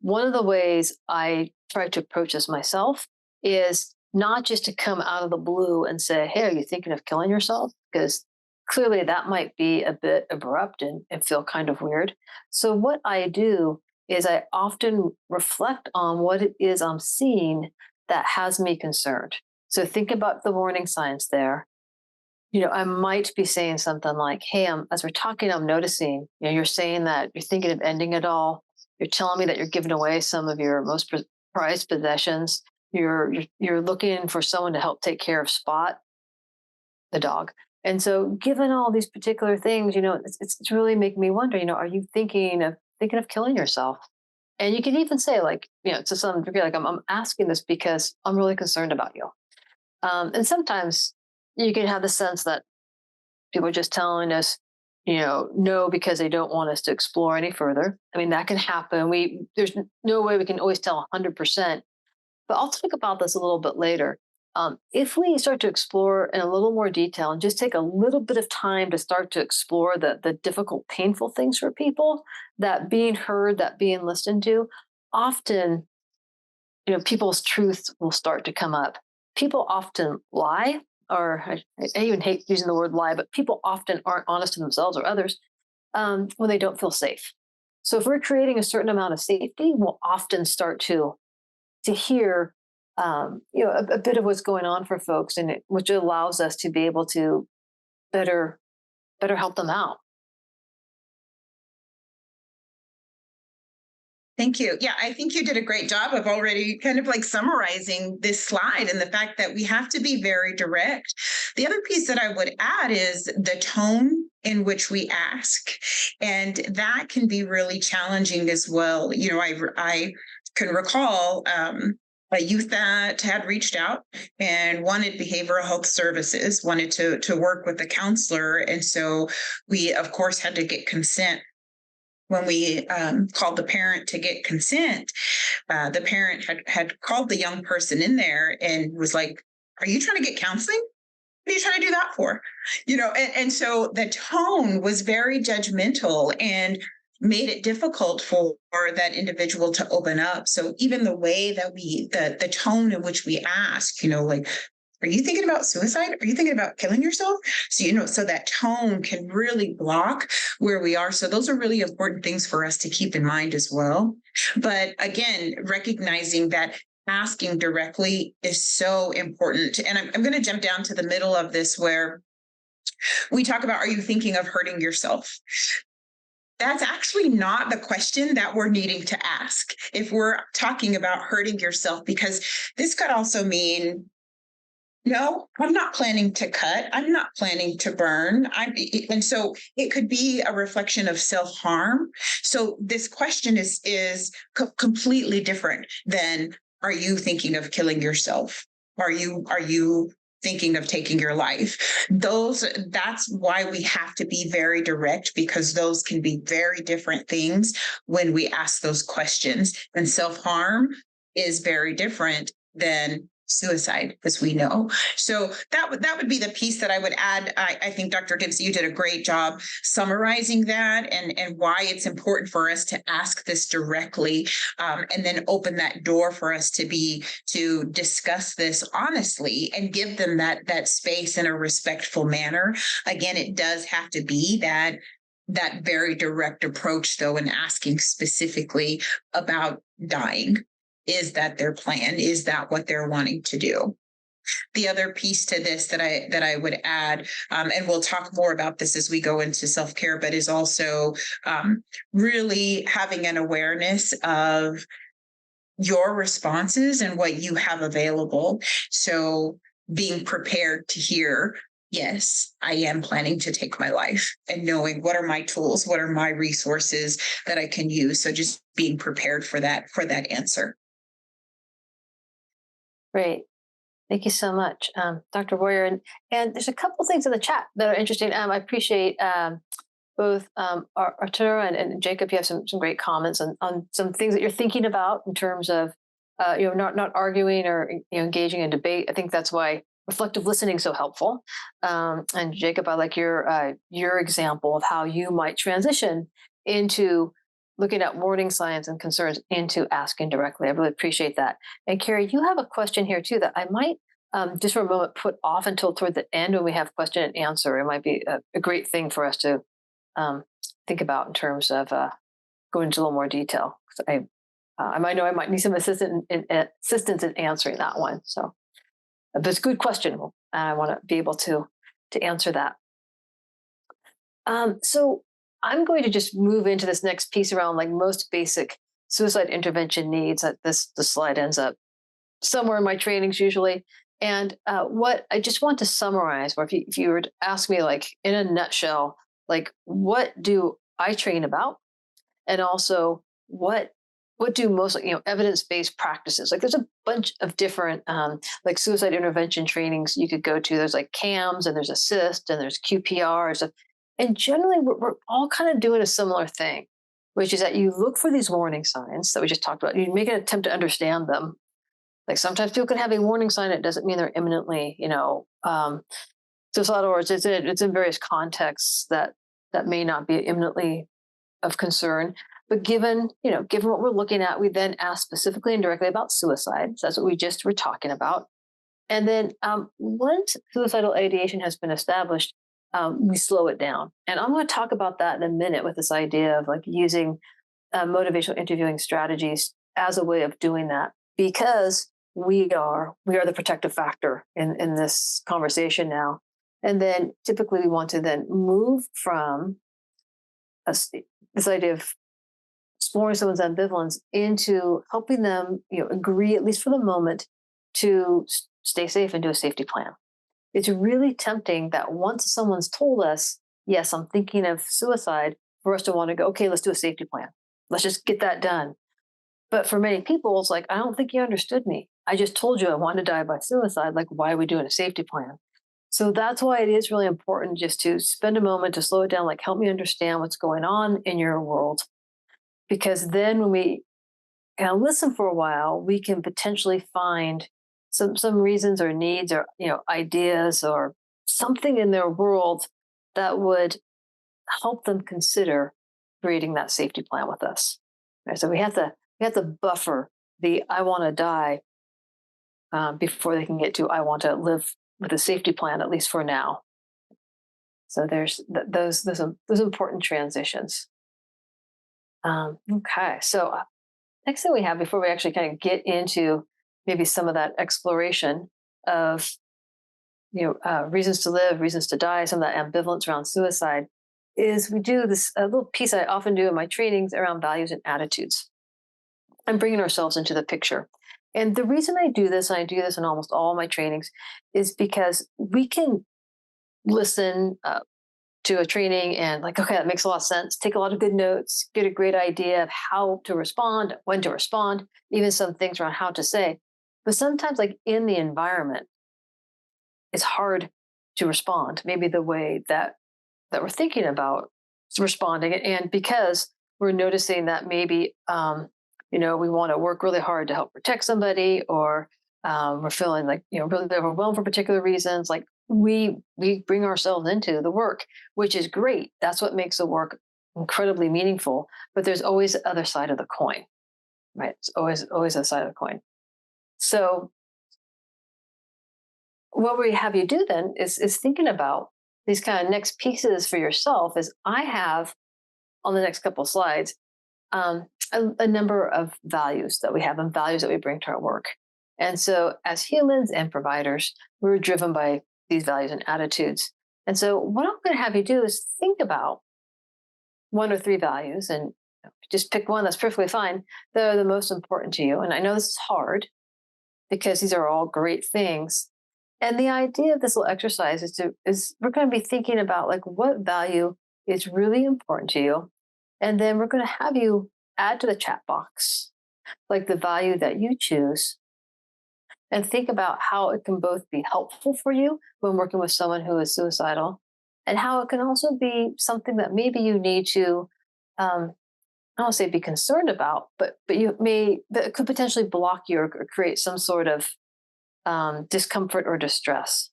S2: One of the ways I try to approach this myself is not just to come out of the blue and say, hey, are you thinking of killing yourself? Because clearly that might be a bit abrupt and feel kind of weird. So what I do is I often reflect on what it is I'm seeing that has me concerned. So think about the warning signs there. I might be saying something like, hey, as we're talking, I'm noticing, you're saying that you're thinking of ending it all. You're telling me that you're giving away some of your most prized possessions. You're looking for someone to help take care of Spot, the dog. And so given all these particular things, it's really making me wonder, are you thinking of killing yourself? And you can even say like, to some degree, like I'm asking this because I'm really concerned about you. And sometimes you can have the sense that people are just telling us, no, because they don't want us to explore any further. I mean, that can happen. There's no way we can always tell 100%. But I'll talk about this a little bit later. If we start to explore in a little more detail and just take a little bit of time to start to explore the difficult, painful things for people, that being heard, that being listened to, often, people's truths will start to come up. People often lie, or I even hate using the word lie, but people often aren't honest to themselves or others when they don't feel safe. So if we're creating a certain amount of safety, we'll often start to hear a bit of what's going on for folks, and which allows us to be able to better help them out.
S3: Thank you. Yeah, I think you did a great job of already kind of like summarizing this slide and the fact that we have to be very direct. The other piece that I would add is the tone in which we ask. And that can be really challenging as well. I can recall a youth that had reached out and wanted behavioral health services, wanted to work with a counselor. And so we, of course, had to get consent. When we called the parent to get consent, the parent had called the young person in there and was like, "Are you trying to get counseling? What are you trying to do that for?" And so the tone was very judgmental and made it difficult for that individual to open up. So even the way that the tone in which we ask, like, "Are you thinking about suicide? Are you thinking about killing yourself?" So that tone can really block where we are. So those are really important things for us to keep in mind as well. But again, recognizing that asking directly is so important. And I'm going to jump down to the middle of this where we talk about, are you thinking of hurting yourself? That's actually not the question that we're needing to ask if we're talking about hurting yourself, because this could also mean, no, I'm not planning to cut. I'm not planning to burn. And so it could be a reflection of self-harm. So this question is completely different than, are you thinking of killing yourself? Are you thinking of taking your life? That's why we have to be very direct, because those can be very different things when we ask those questions. And self-harm is very different than suicide, as we know. So that would be the piece that I would add. I think Dr. Dempsey, you did a great job summarizing that and why it's important for us to ask this directly, and then open that door for us to discuss this honestly and give them that space in a respectful manner. Again, it does have to be that very direct approach, though, in asking specifically about dying. Is that their plan? Is that what they're wanting to do? The other piece to this that I would add, and we'll talk more about this as we go into self-care, but is also really having an awareness of your responses and what you have available. So being prepared to hear, yes, I am planning to take my life, and knowing what are my tools, what are my resources that I can use. So just being prepared for that answer.
S2: Great. Thank you so much, Dr. Boyer. And there's a couple things in the chat that are interesting. I appreciate both Arturo and Jacob. You have some great comments on some things that you're thinking about in terms of not arguing or engaging in debate. I think that's why reflective listening is so helpful. And Jacob, I like your example of how you might transition into looking at warning signs and concerns into asking directly. I really appreciate that. And Carrie, you have a question here too that I might just for a moment put off until toward the end when we have question and answer. It might be a great thing for us to think about in terms of going into a little more detail. I might need some assistance in answering that one. So, but it's a good question, and I want to be able to answer that. So I'm going to just move into this next piece around like most basic suicide intervention needs. The slide ends up somewhere in my trainings usually. And what I just want to summarize, or if you were to ask me like in a nutshell, like what do I train about? And also what do most evidence-based practices? Like there's a bunch of different like suicide intervention trainings you could go to. There's like CAMS and there's ASSIST and there's QPRs. And generally, we're all kind of doing a similar thing, which is that you look for these warning signs that we just talked about. You make an attempt to understand them. Like sometimes people can have a warning sign. It doesn't mean they're imminently, suicidal, or it's in various contexts that may not be imminently of concern. But given what we're looking at, we then ask specifically and directly about suicide. So that's what we just were talking about. And then once suicidal ideation has been established, we slow it down. And I'm going to talk about that in a minute with this idea of like using motivational interviewing strategies as a way of doing that, because we are the protective factor in this conversation now. And then typically we want to then move from this idea of exploring someone's ambivalence into helping them, agree, at least for the moment, to stay safe and do a safety plan. It's really tempting that once someone's told us, yes, I'm thinking of suicide, for us to want to go, okay, let's do a safety plan. Let's just get that done. But for many people, it's like, I don't think you understood me. I just told you I want to die by suicide. Like, why are we doing a safety plan? So that's why it is really important just to spend a moment to slow it down, like, help me understand what's going on in your world. Because then when we listen for a while, we can potentially find some reasons or needs or ideas or something in their world that would help them consider creating that safety plan with us. Right? So we have to buffer the I want to die before they can get to I want to live with a safety plan, at least for now. So there's those important transitions. Okay, so next thing we have before we actually kind of get into maybe some of that exploration of reasons to live, reasons to die, some of that ambivalence around suicide, is we do this a little piece I often do in my trainings around values and attitudes and bringing ourselves into the picture. And the reason I do this, and I do this in almost all my trainings, is because we can listen to a training and like, okay, that makes a lot of sense. Take a lot of good notes, get a great idea of how to respond, when to respond, even some things around how to say. But sometimes, like in the environment, it's hard to respond, maybe the way that we're thinking about responding. And because we're noticing that maybe, we want to work really hard to help protect somebody, or we're feeling like, really overwhelmed for particular reasons, like we bring ourselves into the work, which is great. That's what makes the work incredibly meaningful. But there's always the other side of the coin, right? It's always a side of the coin. So what we have you do then is thinking about these kind of next pieces for yourself. Is I have on the next couple of slides a number of values that we have and values that we bring to our work. And so as humans and providers, we're driven by these values and attitudes. And so what I'm going to have you do is think about one or three values and just pick one. That's perfectly fine. That are the most important to you. And I know this is hard because these are all great things. And the idea of this little exercise is we're going to be thinking about like what value is really important to you. And then we're going to have you add to the chat box like the value that you choose, and think about how it can both be helpful for you when working with someone who is suicidal, and how it can also be something that maybe you need to, I don't want to say be concerned about, but that it could potentially block you or create some sort of discomfort or distress.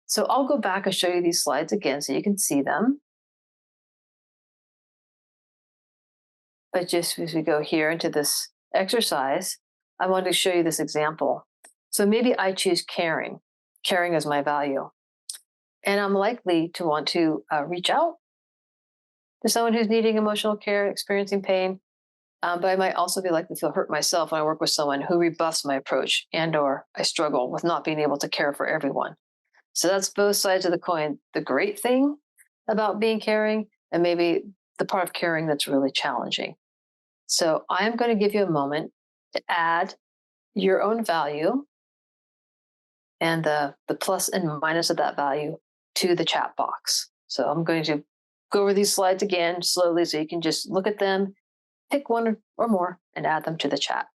S2: So I'll go back and show you these slides again so you can see them. But just as we go here into this exercise, I wanted to show you this example. So maybe I choose caring. Caring is my value. And I'm likely to want to reach out to someone who's needing emotional care, experiencing pain. But I might also be likely to feel hurt myself when I work with someone who rebuffs my approach or I struggle with not being able to care for everyone. So that's both sides of the coin. The great thing about being caring and maybe the part of caring that's really challenging. So I'm going to give you a moment to add your own value and the plus and minus of that value to the chat box. So I'm going to go over these slides again slowly so you can just look at them, pick one or more, and add them to the chat.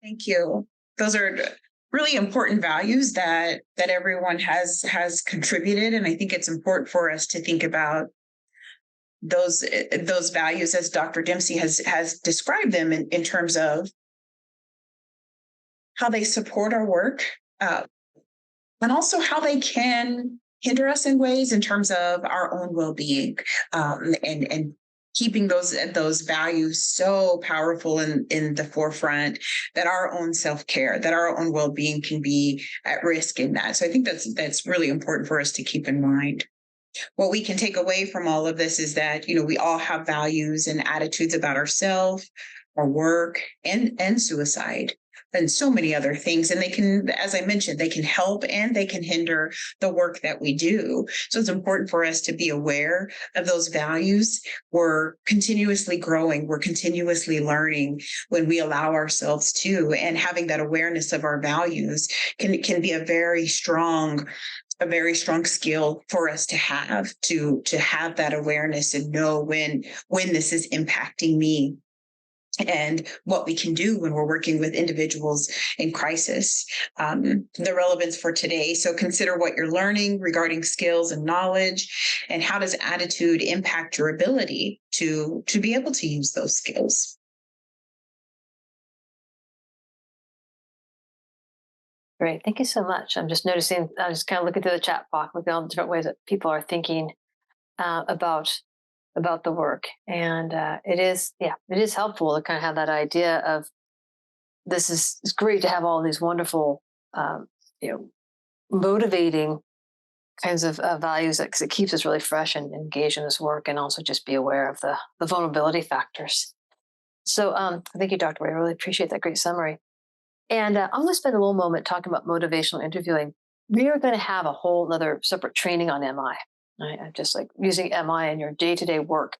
S3: Thank you. Those are really important values that everyone has contributed, and I think it's important for us to think about those values as Dr. Dempsey has described them in terms of how they support our work, and also how they can hinder us in ways in terms of our own well-being, and keeping those values so powerful in the forefront that our own self-care, that our own well-being can be at risk in that. So I think that's really important for us to keep in mind. What we can take away from all of this is that, we all have values and attitudes about ourselves, our work, and suicide. and so many other things. And they can, as I mentioned, they can help and they can hinder the work that we do. So it's important for us to be aware of those values. We're continuously growing, we're continuously learning when we allow ourselves to, and having that awareness of our values can be a very strong skill for us to have that awareness and know when this is impacting me, and what we can do when we're working with individuals in crisis. The relevance for today. So consider what you're learning regarding skills and knowledge, and how does attitude impact your ability to be able to use those skills.
S2: Great. Thank you so much. I'm just noticing, I'm just kind of looking through the chat box, looking at all the different ways that people are thinking about the work. And it is helpful to kind of have that idea of it's great to have all these wonderful, you know, motivating kinds of values because it keeps us really fresh and engaged in this work, and also just be aware of the vulnerability factors. So thank you, Dr. Ray. I really appreciate that great summary. And I'm going to spend a little moment talking about motivational interviewing. We are going to have a whole other separate training on MI. Right? I'm just like using MI in your day-to-day work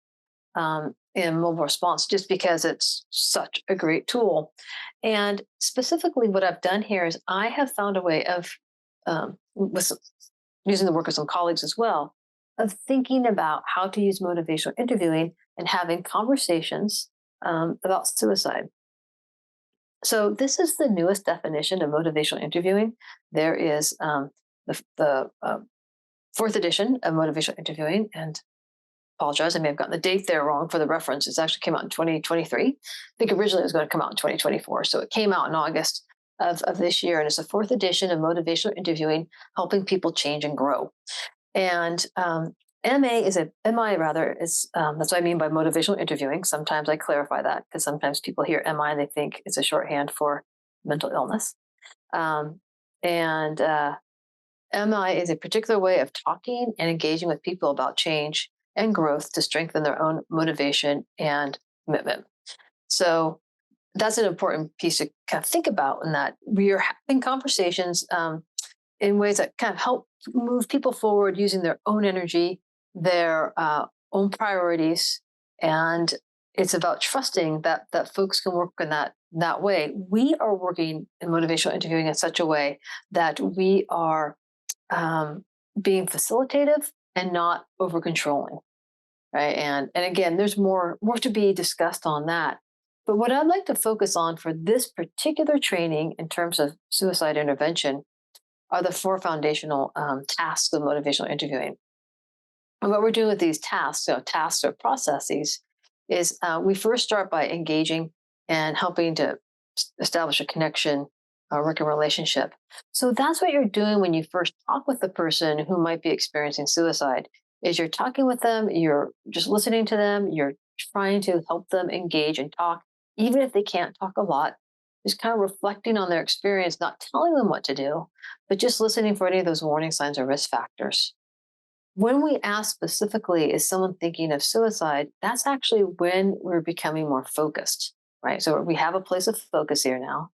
S2: in mobile response, just because it's such a great tool. And specifically, what I've done here is I have found a way of, using the work of some colleagues as well, of thinking about how to use motivational interviewing and having conversations about suicide. So this is the newest definition of motivational interviewing. There is the fourth edition of motivational interviewing, and apologize, I may have gotten the date there wrong for the reference. It actually came out in 2023. I think originally it was going to come out in 2024. So it came out in August of this year, and it's the fourth edition of motivational interviewing, helping people change and grow. And MI is that's what I mean by motivational interviewing. Sometimes I clarify that because sometimes people hear MI and they think it's a shorthand for mental illness. And MI is a particular way of talking and engaging with people about change and growth to strengthen their own motivation and commitment. So that's an important piece to kind of think about, in that we are having conversations in ways that kind of help move people forward using their own energy, their own priorities, and it's about trusting that folks can work in that way. We are working in motivational interviewing in such a way that we are being facilitative and not over controlling, right? And again, there's more to be discussed on that. But what I'd like to focus on for this particular training in terms of suicide intervention are the four foundational tasks of motivational interviewing. And what we're doing with these tasks or processes, is we first start by engaging and helping to establish a connection, a working relationship. So that's what you're doing when you first talk with the person who might be experiencing suicide. Is you're talking with them, you're just listening to them, you're trying to help them engage and talk, even if they can't talk a lot, just kind of reflecting on their experience, not telling them what to do, but just listening for any of those warning signs or risk factors. When we ask specifically, is someone thinking of suicide, that's actually when we're becoming more focused, right? So we have a place of focus here now.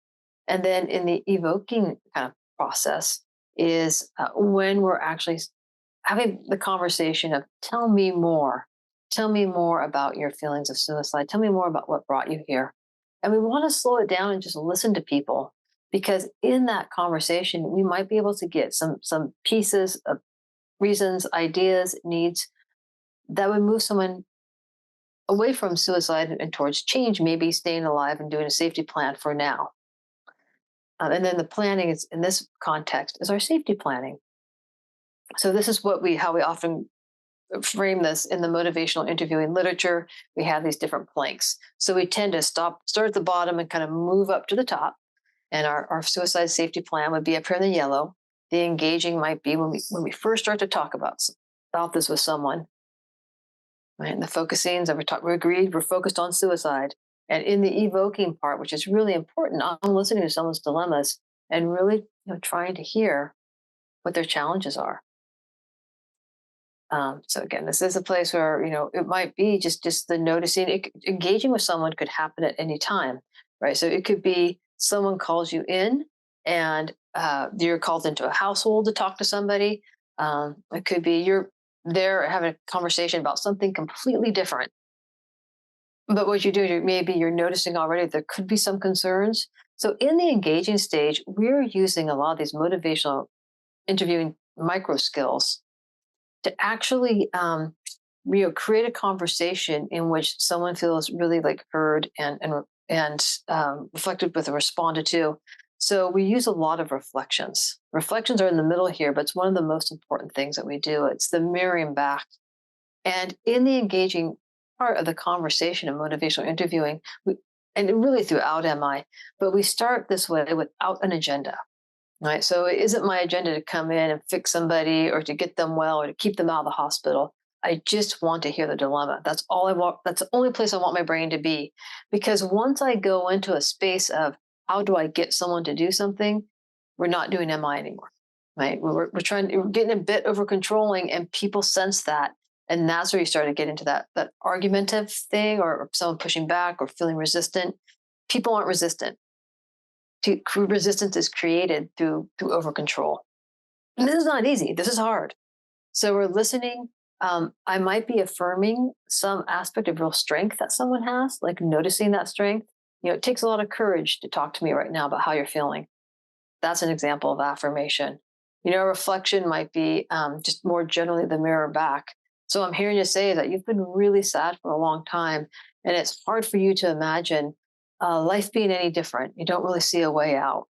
S2: And then in the evoking kind of process is when we're actually having the conversation of, tell me more about your feelings of suicide. Tell me more about what brought you here. And we want to slow it down and just listen to people, because in that conversation, we might be able to get some pieces of reasons, ideas, needs that would move someone away from suicide and towards change, maybe staying alive and doing a safety plan for now. And then the planning is, in this context, is our safety planning. So this is how we often frame this in the motivational interviewing literature. We have these different planks. So we tend to start at the bottom and kind of move up to the top. And our suicide safety plan would be up here in the yellow. The engaging might be when we first start to talk about this with someone. Right? And the focusings that we agreed we're focused on suicide. And in the evoking part, which is really important, I'm listening to someone's dilemmas and really trying to hear what their challenges are. So again, this is a place where it might be just the noticing. Engaging with someone could happen at any time, right? So it could be someone calls you in and you're called into a household to talk to somebody. It could be you're there having a conversation about something completely different. But what you do, maybe you're noticing already there could be some concerns. So in the engaging stage, we're using a lot of these motivational interviewing micro skills to actually create a conversation in which someone feels really like heard and reflected with and responded to. So we use a lot of reflections. Reflections are in the middle here, but it's one of the most important things that we do. It's the mirroring back. And in the engaging part of the conversation of motivational interviewing, and really throughout MI, but we start this way without an agenda. Right. So it isn't my agenda to come in and fix somebody or to get them well or to keep them out of the hospital. I just want to hear the dilemma. That's all I want. That's the only place I want my brain to be. Because once I go into a space of how do I get someone to do something, we're not doing MI anymore. Right. We're getting a bit over controlling, and people sense that. And that's where you start to get into that argumentative thing, or someone pushing back or feeling resistant. People aren't resistant. Resistance is created through over control. And this is not easy. This is hard. So we're listening. I might be affirming some aspect of real strength that someone has, like noticing that strength. It takes a lot of courage to talk to me right now about how you're feeling. That's an example of affirmation. A reflection might be just more generally the mirror back. So I'm hearing you say that you've been really sad for a long time, and it's hard for you to imagine life being any different. You don't really see a way out,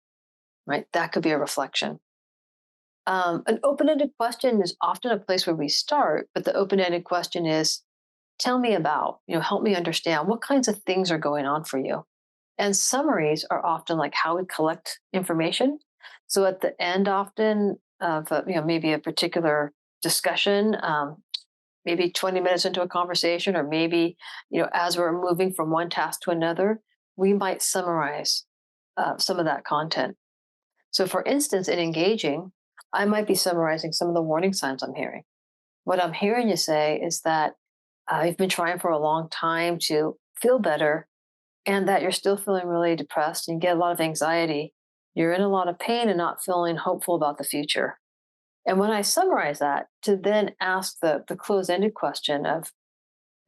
S2: right? That could be a reflection. An open-ended question is often a place where we start, but the open-ended question is, tell me about, help me understand what kinds of things are going on for you. And summaries are often like how we collect information. So at the end, often of maybe a particular discussion, maybe 20 minutes into a conversation, or maybe as we're moving from one task to another, we might summarize some of that content. So for instance, in engaging, I might be summarizing some of the warning signs I'm hearing. What I'm hearing you say is that you've been trying for a long time to feel better, and that you're still feeling really depressed and you get a lot of anxiety. You're in a lot of pain and not feeling hopeful about the future. And when I summarize that, to then ask the close-ended question of,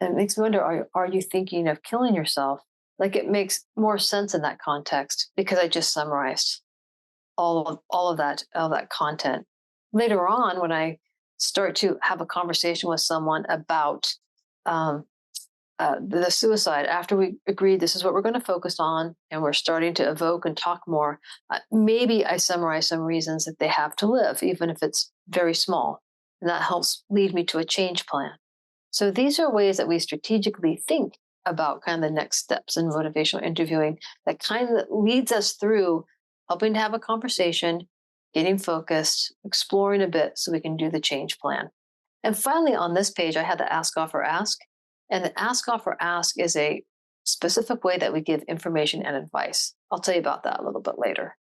S2: and it makes me wonder, are you thinking of killing yourself? Like, it makes more sense in that context because I just summarized all of that content. Later on, when I start to have a conversation with someone about the suicide, after we agreed this is what we're going to focus on, and we're starting to evoke and talk more, maybe I summarize some reasons that they have to live, even if it's very small, and that helps lead me to a change plan. So these are ways that we strategically think about kind of the next steps in motivational interviewing that kind of leads us through helping to have a conversation, getting focused, exploring a bit so we can do the change plan. And finally, on this page, I had the ask, offer, ask. And the ask, offer, ask is a specific way that we give information and advice. I'll tell you about that a little bit later.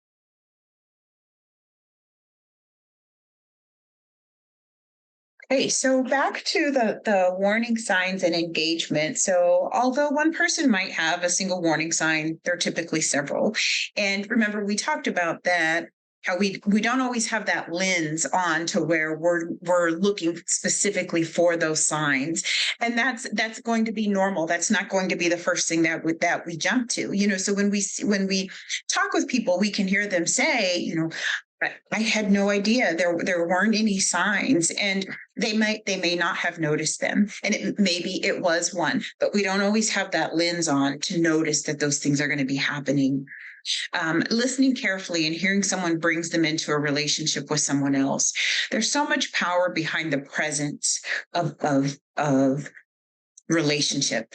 S3: Okay, so back to the warning signs and engagement. So although one person might have a single warning sign, there are typically several. And remember, we talked about that, how we don't always have that lens on to where we're looking specifically for those signs. And that's going to be normal. That's not going to be the first thing that we jump to. So when we talk with people, we can hear them say, I had no idea there weren't any signs, and they may not have noticed them, and maybe it was one, but we don't always have that lens on to notice that those things are going to be happening. Listening carefully and hearing someone brings them into a relationship with someone else. There's so much power behind the presence of relationship.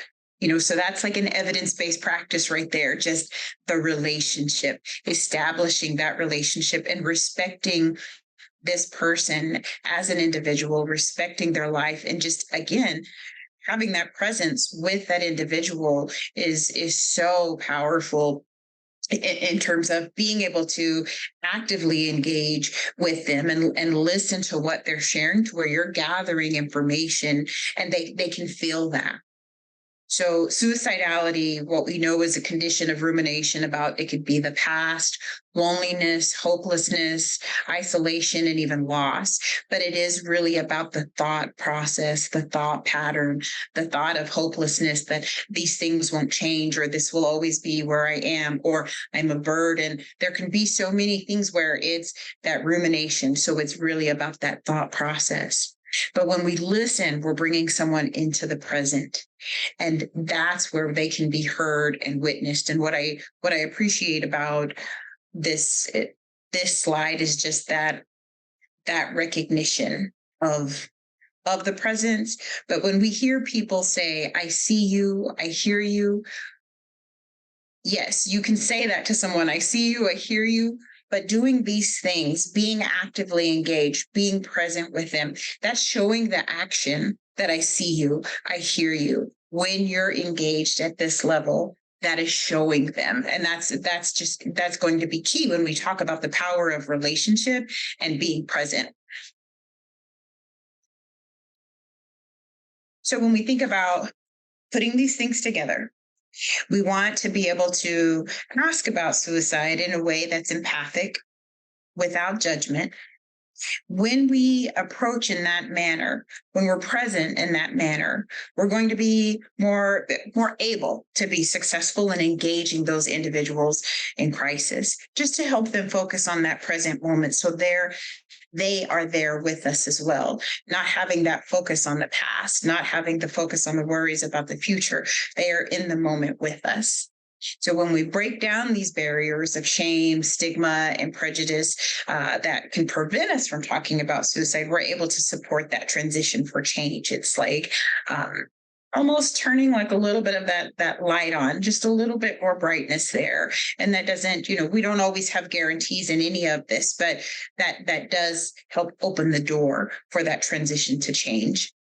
S3: So that's like an evidence-based practice right there. Just the relationship, establishing that relationship and respecting this person as an individual, respecting their life, and just, again, having that presence with that individual is so powerful in terms of being able to actively engage with them and listen to what they're sharing, to where you're gathering information and they can feel that. So suicidality, what we know is a condition of rumination about, it could be the past, loneliness, hopelessness, isolation, and even loss. But it is really about the thought process, the thought pattern, the thought of hopelessness that these things won't change, or this will always be where I am, or I'm a burden. There can be so many things where it's that rumination. So it's really about that thought process. But when we listen, we're bringing someone into the present, and that's where they can be heard and witnessed. And what I appreciate about this slide is just that recognition of the presence. But when we hear people say, I see you, I hear you, yes, you can say that to someone. I see you, I hear you. But doing these things, being actively engaged, being present with them, that's showing the action that I see you, I hear you. When you're engaged at this level, that is showing them. And that's going to be key when we talk about the power of relationship and being present. So when we think about putting these things together, we want to be able to ask about suicide in a way that's empathic, without judgment. When we approach in that manner, when we're present in that manner, we're going to be more able to be successful in engaging those individuals in crisis, just to help them focus on that present moment. So they are there with us as well, not having that focus on the past, not having the focus on the worries about the future. They are in the moment with us. So when we break down these barriers of shame, stigma, and prejudice that can prevent us from talking about suicide, we're able to support that transition for change. It's like almost turning like a little bit of that light on, just a little bit more brightness there. And that doesn't, we don't always have guarantees in any of this, but that does help open the door for that transition to change.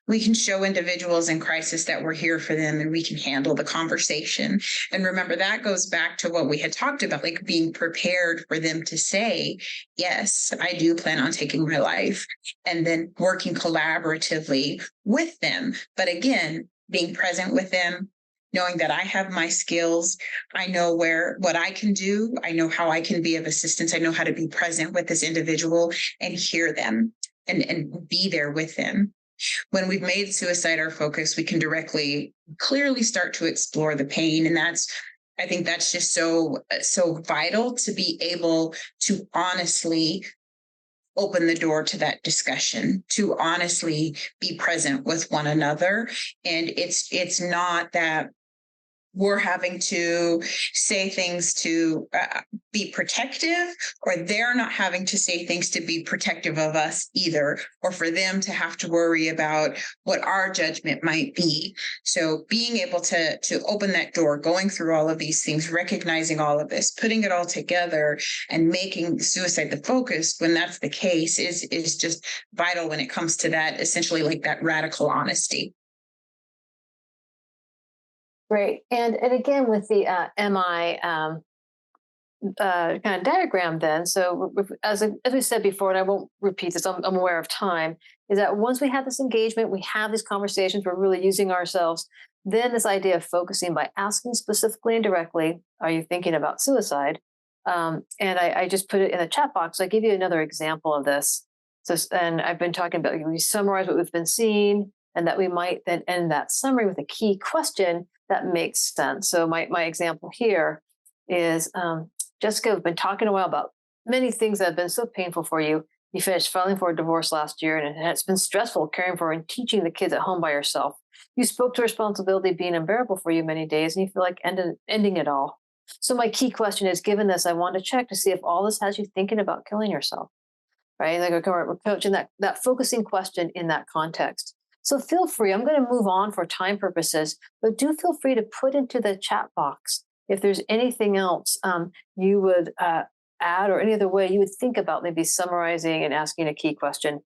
S3: We can show individuals in crisis that we're here for them, and we can handle the conversation. And remember, that goes back to what we had talked about, like being prepared for them to say, yes, I do plan on taking my life, and then working collaboratively with them. But again, being present with them, knowing that I have my skills, I know what I can do, I know how I can be of assistance, I know how to be present with this individual and hear them and be there with them. When we've made suicide our focus, we can clearly start to explore the pain. And I think that's just so vital, to be able to honestly open the door to that discussion, to honestly be present with one another. And it's not that we're having to say things to be protective, or they're not having to say things to be protective of us either, or for them to have to worry about what our judgment might be. So being able to open that door, going through all of these things, recognizing all of this, putting it all together, and making suicide the focus when that's the case is just vital when it comes to that, essentially like that radical honesty.
S2: Great. And again, with the MI kind of diagram, then, so as we said before, and I won't repeat this, I'm aware of time, is that once we have this engagement, we have these conversations, we're really using ourselves, then this idea of focusing by asking specifically and directly, are you thinking about suicide? And I just put it in the chat box. I give you another example of this. So, and I've been talking about, we summarize what we've been seeing, and that we might then end that summary with a key question that makes sense. So my example here is, Jessica, we've been talking a while about many things that have been so painful for you. You finished filing for a divorce last year, and it's been stressful caring for and teaching the kids at home by yourself. You spoke to responsibility being unbearable for you many days, and you feel like ending it all. So my key question is, given this, I want to check to see if all this has you thinking about killing yourself, right? Like we're coaching that focusing question in that context. So feel free, I'm going to move on for time purposes, but do feel free to put into the chat box if there's anything else you would add, or any other way you would think about maybe summarizing and asking a key question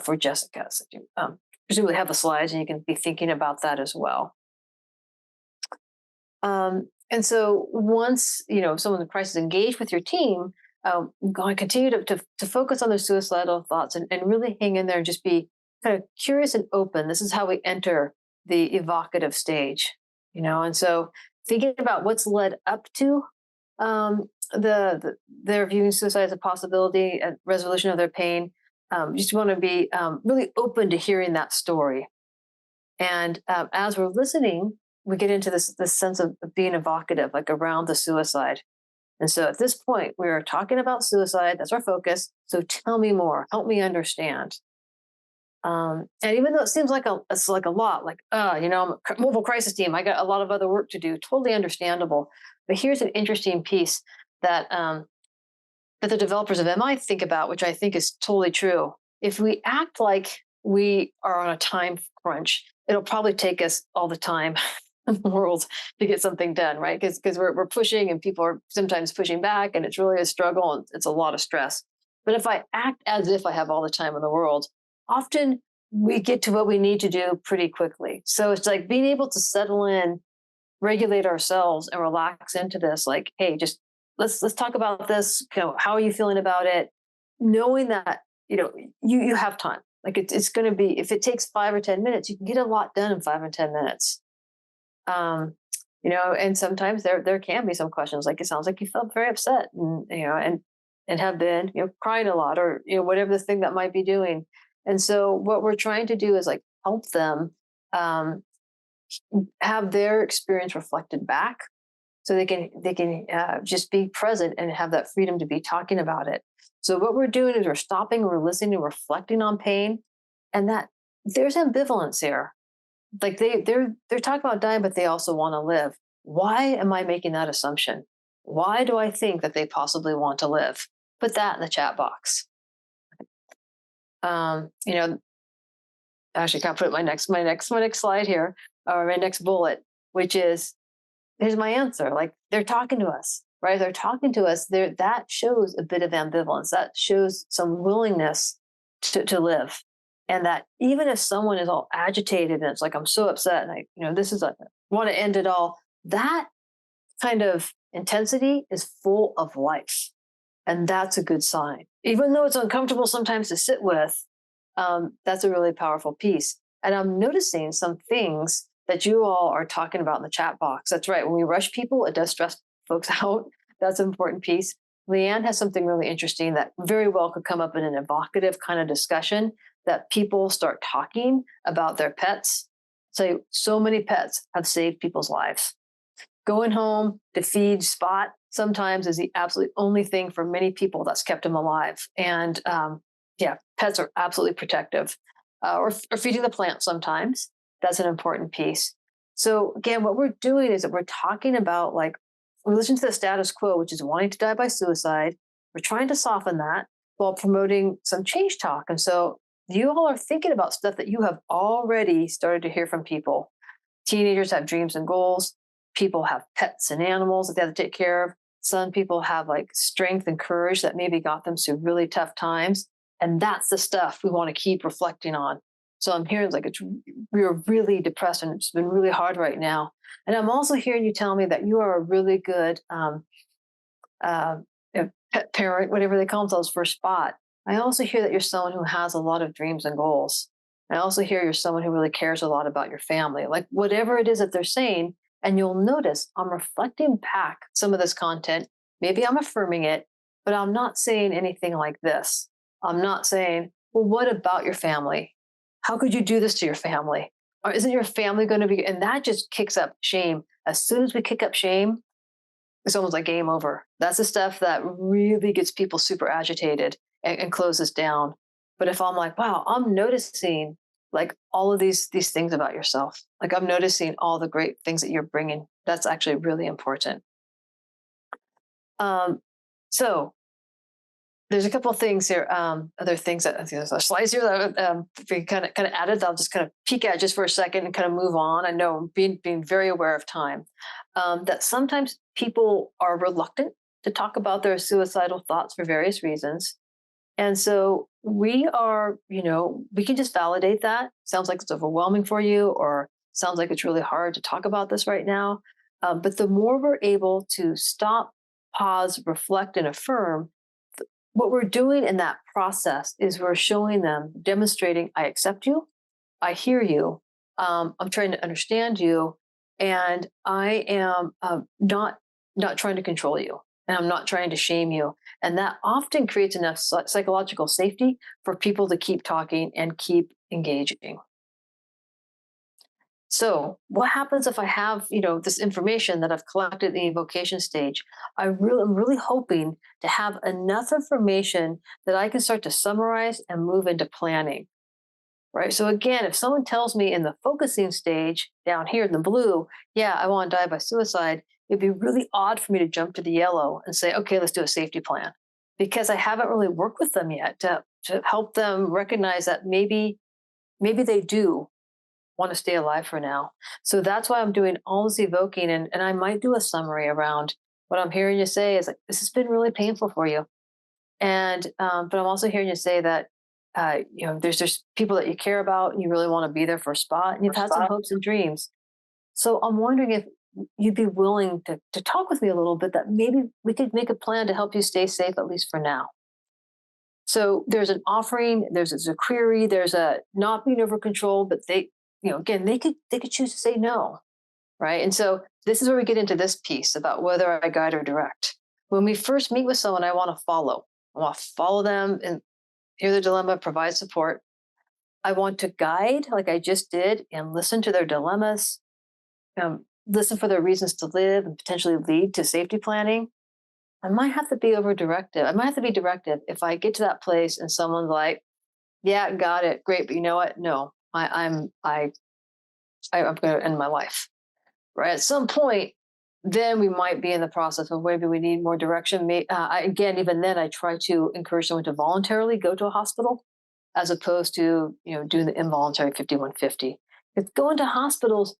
S2: for Jessica. So you presumably have the slides, and you can be thinking about that as well. And so once someone in crisis engaged with your team, going to continue to focus on their suicidal thoughts and really hang in there and just be kind of curious and open. This is how we enter the evocative stage, and so thinking about what's led up to their viewing suicide as a possibility and resolution of their pain. Just want to be really open to hearing that story. And as we're listening, we get into this sense of being evocative, like around the suicide. And so at this point, we are talking about suicide. That's our focus. So tell me more. Help me understand. And even though it seems like it's like a lot, like, I'm a mobile crisis team. I got a lot of other work to do. Totally understandable. But here's an interesting piece that that the developers of MI think about, which I think is totally true. If we act like we are on a time crunch, it'll probably take us all the time in the world to get something done, right? Because we're pushing and people are sometimes pushing back, and it's really a struggle and it's a lot of stress. But if I act as if I have all the time in the world, often we get to what we need to do pretty quickly. So it's like being able to settle in, regulate ourselves, and relax into this. Like, hey, just let's talk about this. How are you feeling about it? Knowing that you have time. Like it's going to be, if it takes 5 or 10 minutes, you can get a lot done in 5 or 10 minutes. And sometimes there can be some questions. Like it sounds like you felt very upset, and have been crying a lot, or whatever the thing that might be doing. And so what we're trying to do is like help them have their experience reflected back, so they can just be present and have that freedom to be talking about it. So what we're doing is we're stopping, we're listening, and reflecting on pain, and that there's ambivalence here. Like they're talking about dying, but they also want to live. Why am I making that assumption? Why do I think that they possibly want to live? Put that in the chat box. Actually, can I put my next slide here, or my next bullet, which is, here's my answer. Like they're talking to us, right? They're talking to us. That shows a bit of ambivalence. That shows some willingness to live. And that even if someone is all agitated and it's like, I'm so upset, and I want to end it all, that kind of intensity is full of life. And that's a good sign. Even though it's uncomfortable sometimes to sit with, that's a really powerful piece. And I'm noticing some things that you all are talking about in the chat box. That's right. When we rush people, it does stress folks out. That's an important piece. Leanne has something really interesting that very well could come up in an evocative kind of discussion, that people start talking about their pets. So many pets have saved people's lives. Going home to feed Spot sometimes is the absolute only thing for many people that's kept them alive. And pets are absolutely protective. Or feeding the plant sometimes. That's an important piece. So again, what we're doing is that we're talking about, like, we listen to the status quo, which is wanting to die by suicide. We're trying to soften that while promoting some change talk. And so you all are thinking about stuff that you have already started to hear from people. Teenagers have dreams and goals. People have pets and animals that they have to take care of. Some people have like strength and courage that maybe got them through really tough times. And that's the stuff we want to keep reflecting on. So I'm hearing like we're really depressed and it's been really hard right now. And I'm also hearing you tell me that you are a really good pet parent, whatever they call themselves, for Spot. I also hear that you're someone who has a lot of dreams and goals. I also hear you're someone who really cares a lot about your family, like whatever it is that they're saying. And you'll notice I'm reflecting back some of this content. Maybe I'm affirming it, but I'm not saying anything like this. I'm not saying, well, what about your family? How could you do this to your family? Or isn't your family going to be? And that just kicks up shame. As soon as we kick up shame, it's almost like game over. That's the stuff that really gets people super agitated and closes down. But if I'm like, wow, I'm noticing like all of these things about yourself. Like I'm noticing all the great things that you're bringing. That's actually really important. So there's a couple of things here. Other things that there's slides here that we kind of added. I'll just kind of peek at just for a second and kind of move on. I know being very aware of time. That sometimes people are reluctant to talk about their suicidal thoughts for various reasons. And so we are, we can just validate that. Sounds like it's overwhelming for you, or sounds like it's really hard to talk about this right now. But the more we're able to stop, pause, reflect, and affirm, what we're doing in that process is we're showing them, demonstrating, I accept you, I hear you, I'm trying to understand you, and I am not trying to control you, and I'm not trying to shame you. And that often creates enough psychological safety for people to keep talking and keep engaging. So, what happens if I have, this information that I've collected in the evocation stage? I'm really hoping to have enough information that I can start to summarize and move into planning. Right. So again, if someone tells me in the focusing stage down here in the blue, yeah, I want to die by suicide, it'd be really odd for me to jump to the yellow and say, okay, let's do a safety plan. Because I haven't really worked with them yet to help them recognize that maybe they do want to stay alive for now. So that's why I'm doing all this evoking, and I might do a summary around what I'm hearing you say is like, this has been really painful for you. And but I'm also hearing you say that there's just people that you care about and you really want to be there for a spot, and you've had some hopes and dreams. So I'm wondering if you'd be willing to talk with me a little bit, that maybe we could make a plan to help you stay safe, at least for now. So there's an offering, there's a query, there's a not being over control, but again, they could choose to say no, right? And so this is where we get into this piece about whether I guide or direct. When we first meet with someone, I want to follow. I want to follow them and hear their dilemma, provide support. I want to guide, like I just did, and listen to their dilemmas, listen for their reasons to live, and potentially lead to safety planning. I might have to be over directive. I might have to be directive if I get to that place and someone's like, "Yeah, got it, great," but you know what? No, I'm going to end my life. Right at some point, then we might be in the process of maybe we need more direction. Again, even then, I try to encourage someone to voluntarily go to a hospital, as opposed to doing the involuntary 5150. If going to hospitals,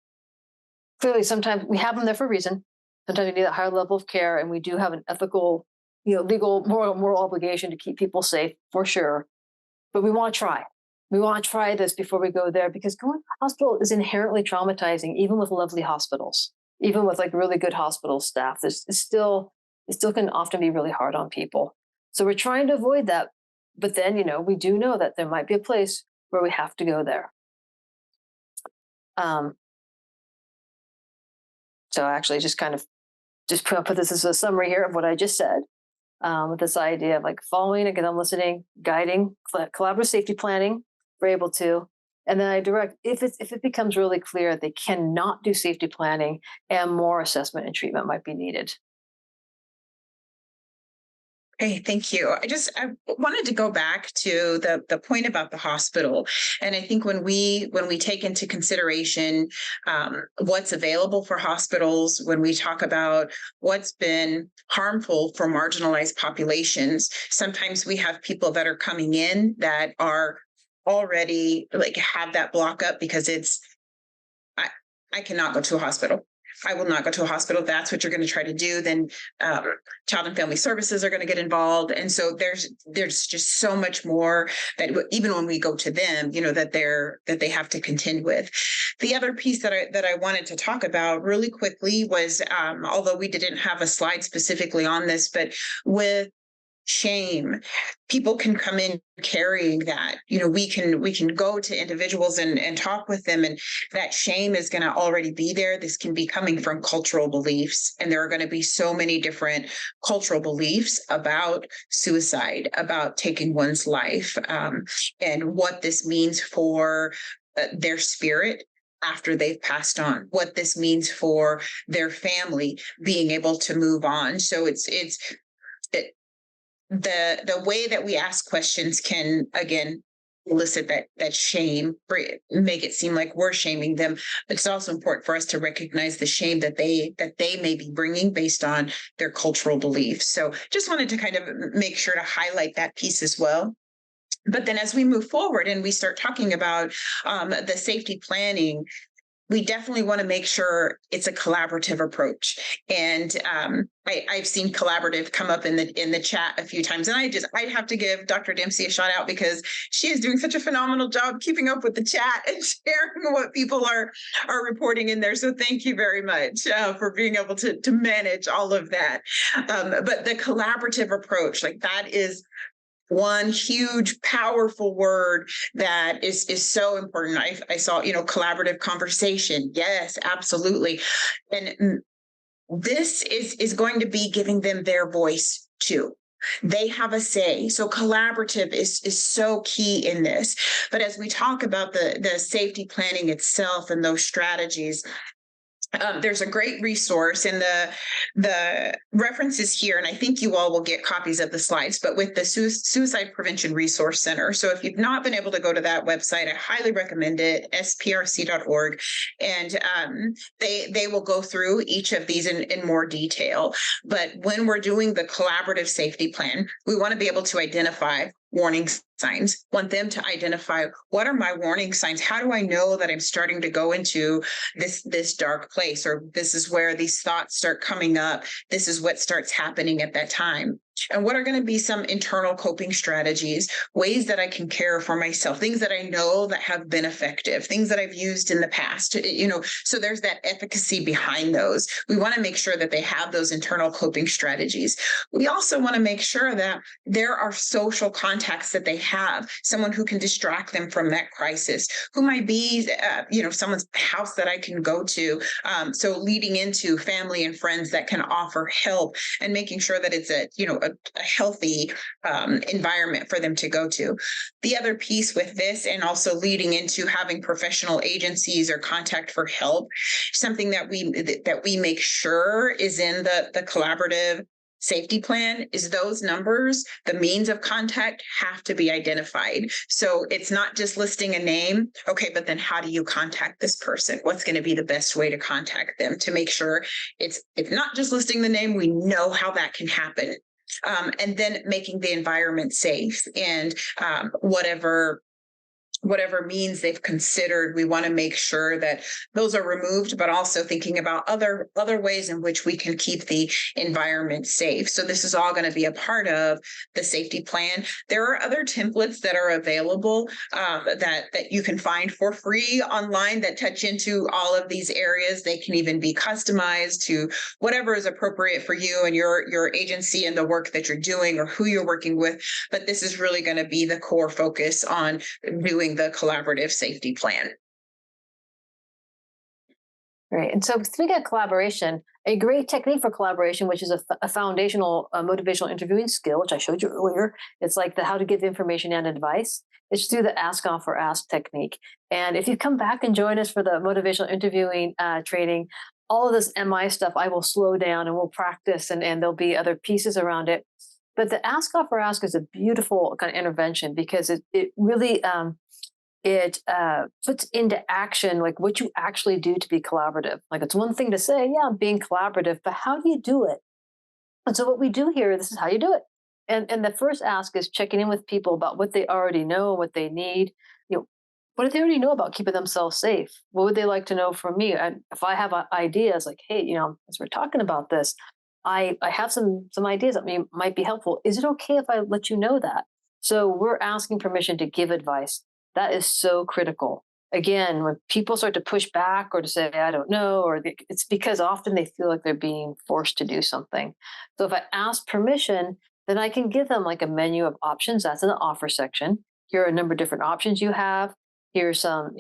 S2: clearly sometimes we have them there for a reason. Sometimes we need a higher level of care, and we do have an ethical, legal, moral obligation to keep people safe for sure. But we want to try. We want to try this before we go there, because going to the hospital is inherently traumatizing, even with lovely hospitals, even with like really good hospital staff. It still can often be really hard on people. So we're trying to avoid that. But then, we do know that there might be a place where we have to go there. So actually just kind of put this as a summary here of what I just said, with this idea of like following, again, I'm listening, guiding, collaborative safety planning, we're able to, and then I direct if it becomes really clear they cannot do safety planning and more assessment and treatment might be needed.
S3: Okay, thank you. I wanted to go back to the point about the hospital, and I think when we take into consideration what's available for hospitals, when we talk about what's been harmful for marginalized populations, sometimes we have people that are coming in that are already like have that block up because I cannot go to a hospital. I will not go to a hospital. That's what you're going to try to do. Then Child and Family Services are going to get involved, and so there's just so much more that even when we go to them, that they have to contend with. The other piece that I wanted to talk about really quickly was, although we didn't have a slide specifically on this, but with shame, people can come in carrying that. We can go to individuals and talk with them, and that shame is going to already be there. This can be coming from cultural beliefs, and there are going to be so many different cultural beliefs about suicide, about taking one's life, and what this means for their spirit after they've passed on, what this means for their family being able to move on. So the way that we ask questions can, again, elicit that shame, make it seem like we're shaming them. But it's also important for us to recognize the shame that they may be bringing based on their cultural beliefs. So just wanted to kind of make sure to highlight that piece as well. But then as we move forward and we start talking about the safety planning, we definitely want to make sure it's a collaborative approach. And I've seen collaborative come up in the chat a few times, and I'd have to give Dr. Dempsey a shout out because she is doing such a phenomenal job keeping up with the chat and sharing what people are reporting in there. So thank you very much for being able to manage all of that. But the collaborative approach, like that is one huge, powerful word that is so important. I saw, collaborative conversation. Yes, absolutely. And this is going to be giving them their voice too. They have a say. So collaborative is so key in this. But as we talk about the safety planning itself and those strategies, there's a great resource, and the references here, and I think you all will get copies of the slides, but with the Suicide Prevention Resource Center. So if you've not been able to go to that website, I highly recommend it, sprc.org. And they will go through each of these in more detail. But when we're doing the collaborative safety plan, we want to be able to identify warning signs, want them to identify, what are my warning signs? How do I know that I'm starting to go into this dark place, or this is where these thoughts start coming up? This is what starts happening at that time. And what are going to be some internal coping strategies, ways that I can care for myself, things that I know that have been effective, things that I've used in the past, so there's that efficacy behind those. We want to make sure that they have those internal coping strategies. We also want to make sure that there are social contacts that they have, someone who can distract them from that crisis, who might be, someone's house that I can go to. So leading into family and friends that can offer help, and making sure that it's a healthy environment for them to go to. The other piece with this, and also leading into having professional agencies or contact for help, something that we make sure is in the collaborative safety plan, is those numbers, the means of contact, have to be identified. So it's not just listing a name. Okay, but then how do you contact this person? What's going to be the best way to contact them, to make sure it's not just listing the name, we know how that can happen. And then making the environment safe, and whatever means they've considered, we want to make sure that those are removed, but also thinking about other ways in which we can keep the environment safe. So this is all going to be a part of the safety plan. There are other templates that are available that you can find for free online that touch into all of these areas. They can even be customized to whatever is appropriate for you and your agency and the work that you're doing or who you're working with. But this is really going to be the core focus on doing the collaborative safety plan.
S2: Right. And so speaking of collaboration, a great technique for collaboration, which is a foundational motivational interviewing skill, which I showed you earlier, it's like the how to give information and advice. It's through the ask, offer, ask technique. And if you come back and join us for the motivational interviewing training, all of this MI stuff, I will slow down and we'll practice, and there'll be other pieces around it. But the ask, offer, ask is a beautiful kind of intervention, because it really puts into action like what you actually do to be collaborative. Like, it's one thing to say, yeah, I'm being collaborative, but how do you do it? And so what we do here, this is how you do it. And the first ask is checking in with people about what they already know, what they need. What do they already know about keeping themselves safe? What would they like to know from me? And if I have ideas like, hey, as we're talking about this, I have some ideas that might be helpful. Is it okay if I let you know that? So we're asking permission to give advice. That is so critical. Again, when people start to push back or to say, I don't know, it's because often they feel like they're being forced to do something. So if I ask permission, then I can give them like a menu of options. That's in the offer section. Here are a number of different options you have. Here's some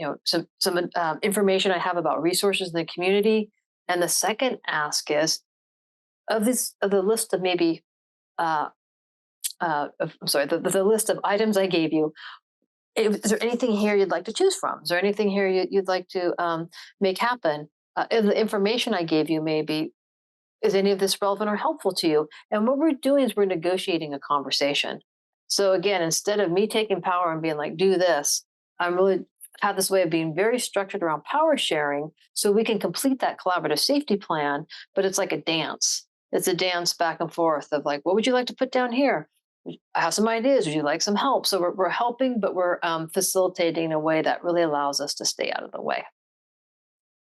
S2: information I have about resources in the community. And the second ask is, of the list of maybe, the list of items I gave you, is there anything here you'd like to choose from? Is there anything here you'd like to make happen? If the information I gave you, maybe, is any of this relevant or helpful to you? And what we're doing is we're negotiating a conversation. So again, instead of me taking power and being like, do this, I'm really have this way of being very structured around power sharing, so we can complete that collaborative safety plan. But it's like a dance. It's a dance back and forth of like, what would you like to put down here? I have some ideas. Would you like some help? So we're helping, but we're facilitating in a way that really allows us to stay out of the way.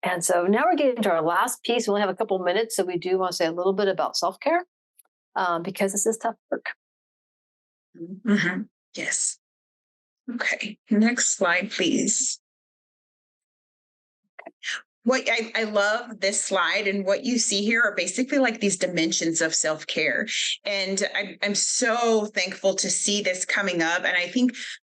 S2: And so now we're getting to our last piece. We only have a couple minutes, so we do want to say a little bit about self-care, because this is tough work.
S3: Mm-hmm. Yes. Okay. Next slide, please. What I love this slide, and what you see here are basically like these dimensions of self-care. And I'm so thankful to see this coming up. And I think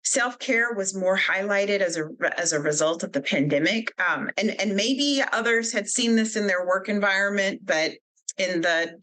S3: self-care was more highlighted as a result of the pandemic. And maybe others had seen this in their work environment, but in the,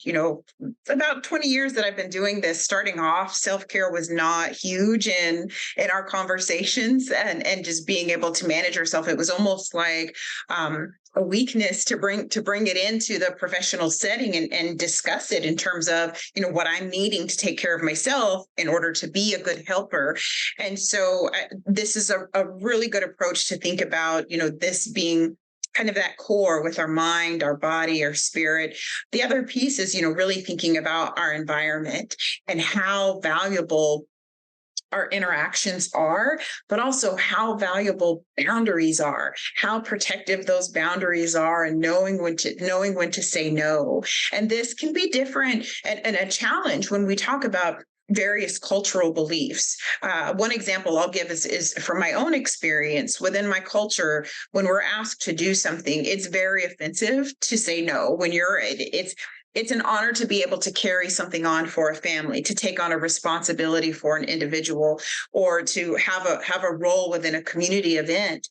S3: about 20 years that I've been doing this, starting off, self-care was not huge in our conversations, and just being able to manage yourself. It was almost like a weakness to bring it into the professional setting, and discuss it in terms of, what I'm needing to take care of myself in order to be a good helper. And so this is a really good approach to think about, this being kind of that core with our mind, our body, our spirit. The other piece is, really thinking about our environment and how valuable our interactions are, but also how valuable boundaries are, how protective those boundaries are, and knowing when to say no. And this can be different and a challenge when we talk about various cultural beliefs. One example I'll give is from my own experience within my culture. When we're asked to do something, it's very offensive to say no. When it's an honor to be able to carry something on for a family, to take on a responsibility for an individual, or to have a role within a community event.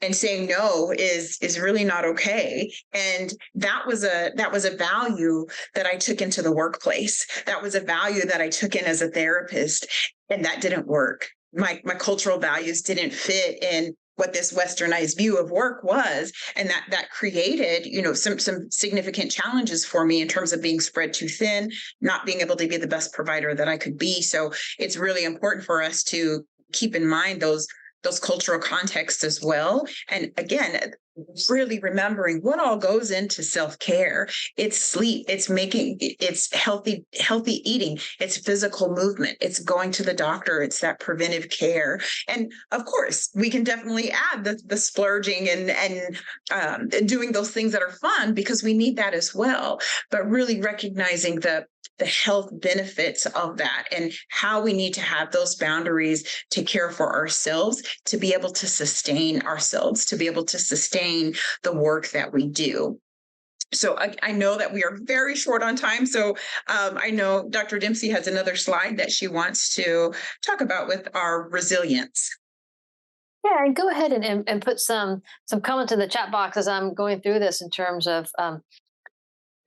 S3: And saying no is really not okay. And that was a value that I took into the workplace. That was a value that I took in as a therapist, and that didn't work. My cultural values didn't fit in what this westernized view of work was, and that created, some significant challenges for me in terms of being spread too thin, not being able to be the best provider that I could be. So it's really important for us to keep in mind those cultural contexts as well. And again, really remembering what all goes into self-care. It's sleep, it's healthy eating, it's physical movement, it's going to the doctor, it's that preventive care. And of course, we can definitely add the splurging and doing those things that are fun, because we need that as well. But really recognizing the health benefits of that, and how we need to have those boundaries to care for ourselves, to be able to sustain ourselves, to be able to sustain the work that we do. So I know that we are very short on time. So I know Dr. Dempsey has another slide that she wants to talk about with our resilience.
S2: Yeah, and go ahead and put some comments in the chat box as I'm going through this, in terms of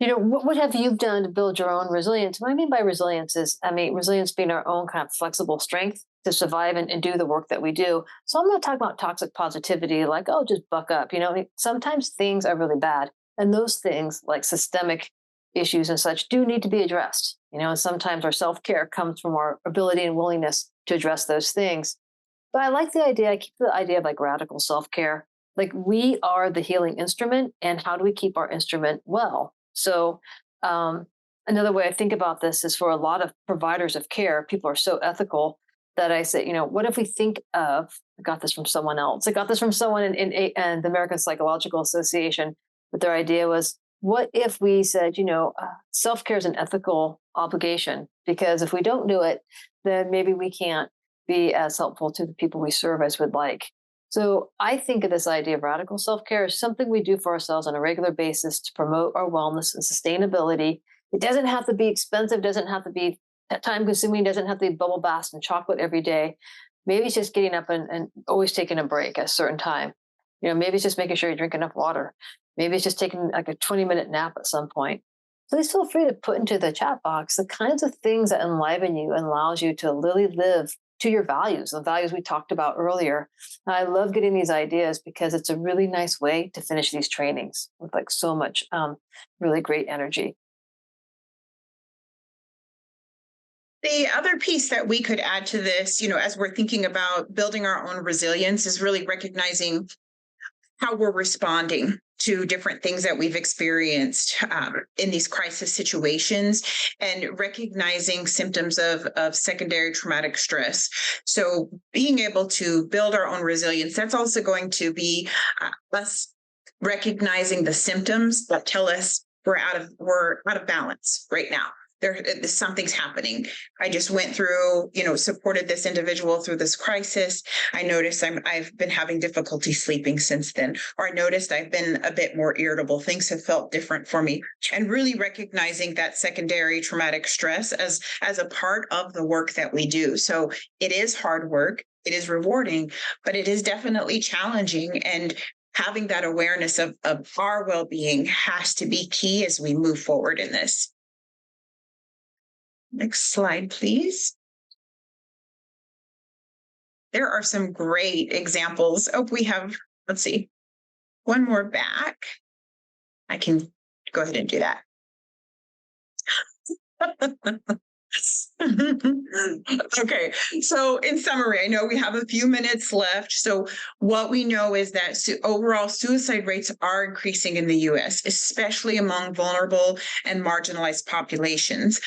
S2: what have you done to build your own resilience? What I mean by resilience is, resilience being our own kind of flexible strength to survive and do the work that we do. So I'm not talking about toxic positivity, like, oh, just buck up. Sometimes things are really bad, and those things, like systemic issues and such, do need to be addressed. And sometimes our self-care comes from our ability and willingness to address those things. But I like the idea. I keep the idea of like radical self-care. Like, we are the healing instrument, and how do we keep our instrument well? So another way I think about this is, for a lot of providers of care, people are so ethical that I say, what if we think of, I got this from someone else. I got this from someone in the American Psychological Association, but their idea was, what if we said, self-care is an ethical obligation, because if we don't do it, then maybe we can't be as helpful to the people we serve as we'd like. So I think of this idea of radical self-care as something we do for ourselves on a regular basis to promote our wellness and sustainability. It doesn't have to be expensive, doesn't have to be time consuming, doesn't have to be bubble baths and chocolate every day. Maybe it's just getting up and always taking a break at a certain time. Maybe it's just making sure you drink enough water. Maybe it's just taking like a 20-minute nap at some point. Please feel free to put into the chat box the kinds of things that enliven you and allows you to really live to your values, the values we talked about earlier. And I love getting these ideas, because it's a really nice way to finish these trainings with like so much really great energy.
S3: The other piece that we could add to this, as we're thinking about building our own resilience, is really recognizing how we're responding to different things that we've experienced in these crisis situations, and recognizing symptoms of secondary traumatic stress. So being able to build our own resilience, that's also going to be us recognizing the symptoms that tell us we're out of balance right now. something's happening. I just went through, supported this individual through this crisis. I noticed I've been having difficulty sleeping since then, or I noticed I've been a bit more irritable. Things have felt different for me, and really recognizing that secondary traumatic stress as a part of the work that we do. So it is hard work. It is rewarding, but it is definitely challenging. And having that awareness of our well-being has to be key as we move forward in this. Next slide, please. There are some great examples. Oh, we have, let's see, one more back. I can go ahead and do that. Okay, so in summary, I know we have a few minutes left. So what we know is that overall suicide rates are increasing in the US, especially among vulnerable and marginalized populations.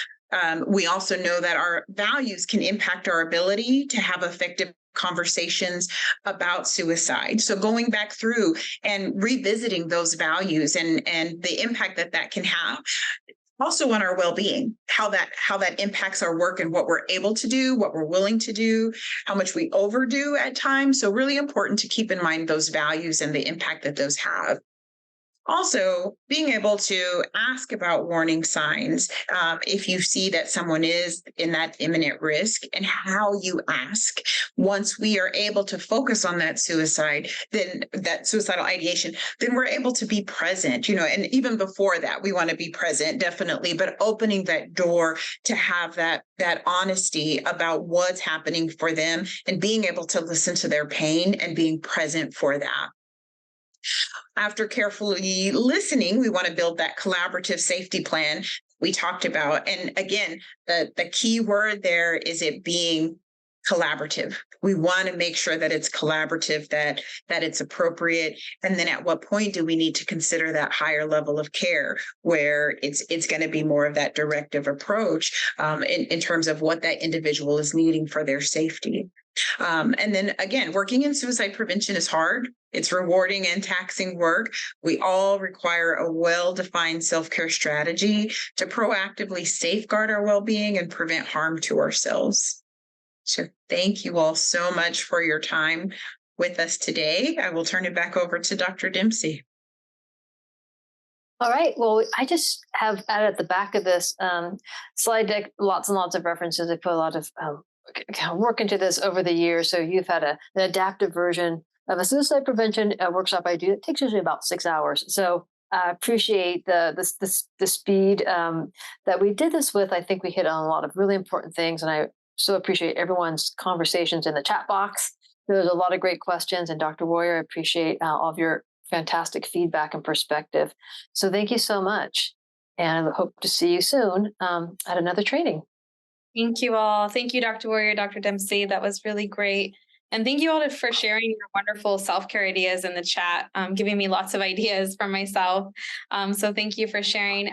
S3: We also know that our values can impact our ability to have effective conversations about suicide. So going back through and revisiting those values and the impact that can have also on our well-being, how that impacts our work and what we're able to do, what we're willing to do, how much we overdo at times. So really important to keep in mind those values and the impact that those have. Also, being able to ask about warning signs if you see that someone is in that imminent risk, and how you ask. Once we are able to focus on that suicide, then that suicidal ideation, then we're able to be present, and even before that, we want to be present, definitely, but opening that door to have that honesty about what's happening for them and being able to listen to their pain and being present for that. After carefully listening, we want to build that collaborative safety plan we talked about. And again, the key word there is it being collaborative. We want to make sure that it's collaborative, that it's appropriate. And then at what point do we need to consider that higher level of care, where it's going to be more of that directive approach in terms of what that individual is needing for their safety. And then again, working in suicide prevention is hard. It's rewarding and taxing work. We all require a well-defined self-care strategy to proactively safeguard our well-being and prevent harm to ourselves. So thank you all so much for your time with us today. I will turn it back over to Dr. Dempsey.
S2: All right. Well, I just have added at the back of this slide deck lots and lots of references. I put a lot of work into this over the years. So you've had an adaptive version of a suicide prevention workshop I do. It takes usually about 6 hours. So I appreciate the speed that we did this with. I think we hit on a lot of really important things, and I so appreciate everyone's conversations in the chat box. There's a lot of great questions, and Dr. Warrior, I appreciate all of your fantastic feedback and perspective. So thank you so much, and I hope to see you soon at another training.
S1: Thank you all. Thank you, Dr. Warrior, Dr. Dempsey. That was really great. And thank you all for sharing your wonderful self-care ideas in the chat, giving me lots of ideas for myself. So thank you for sharing.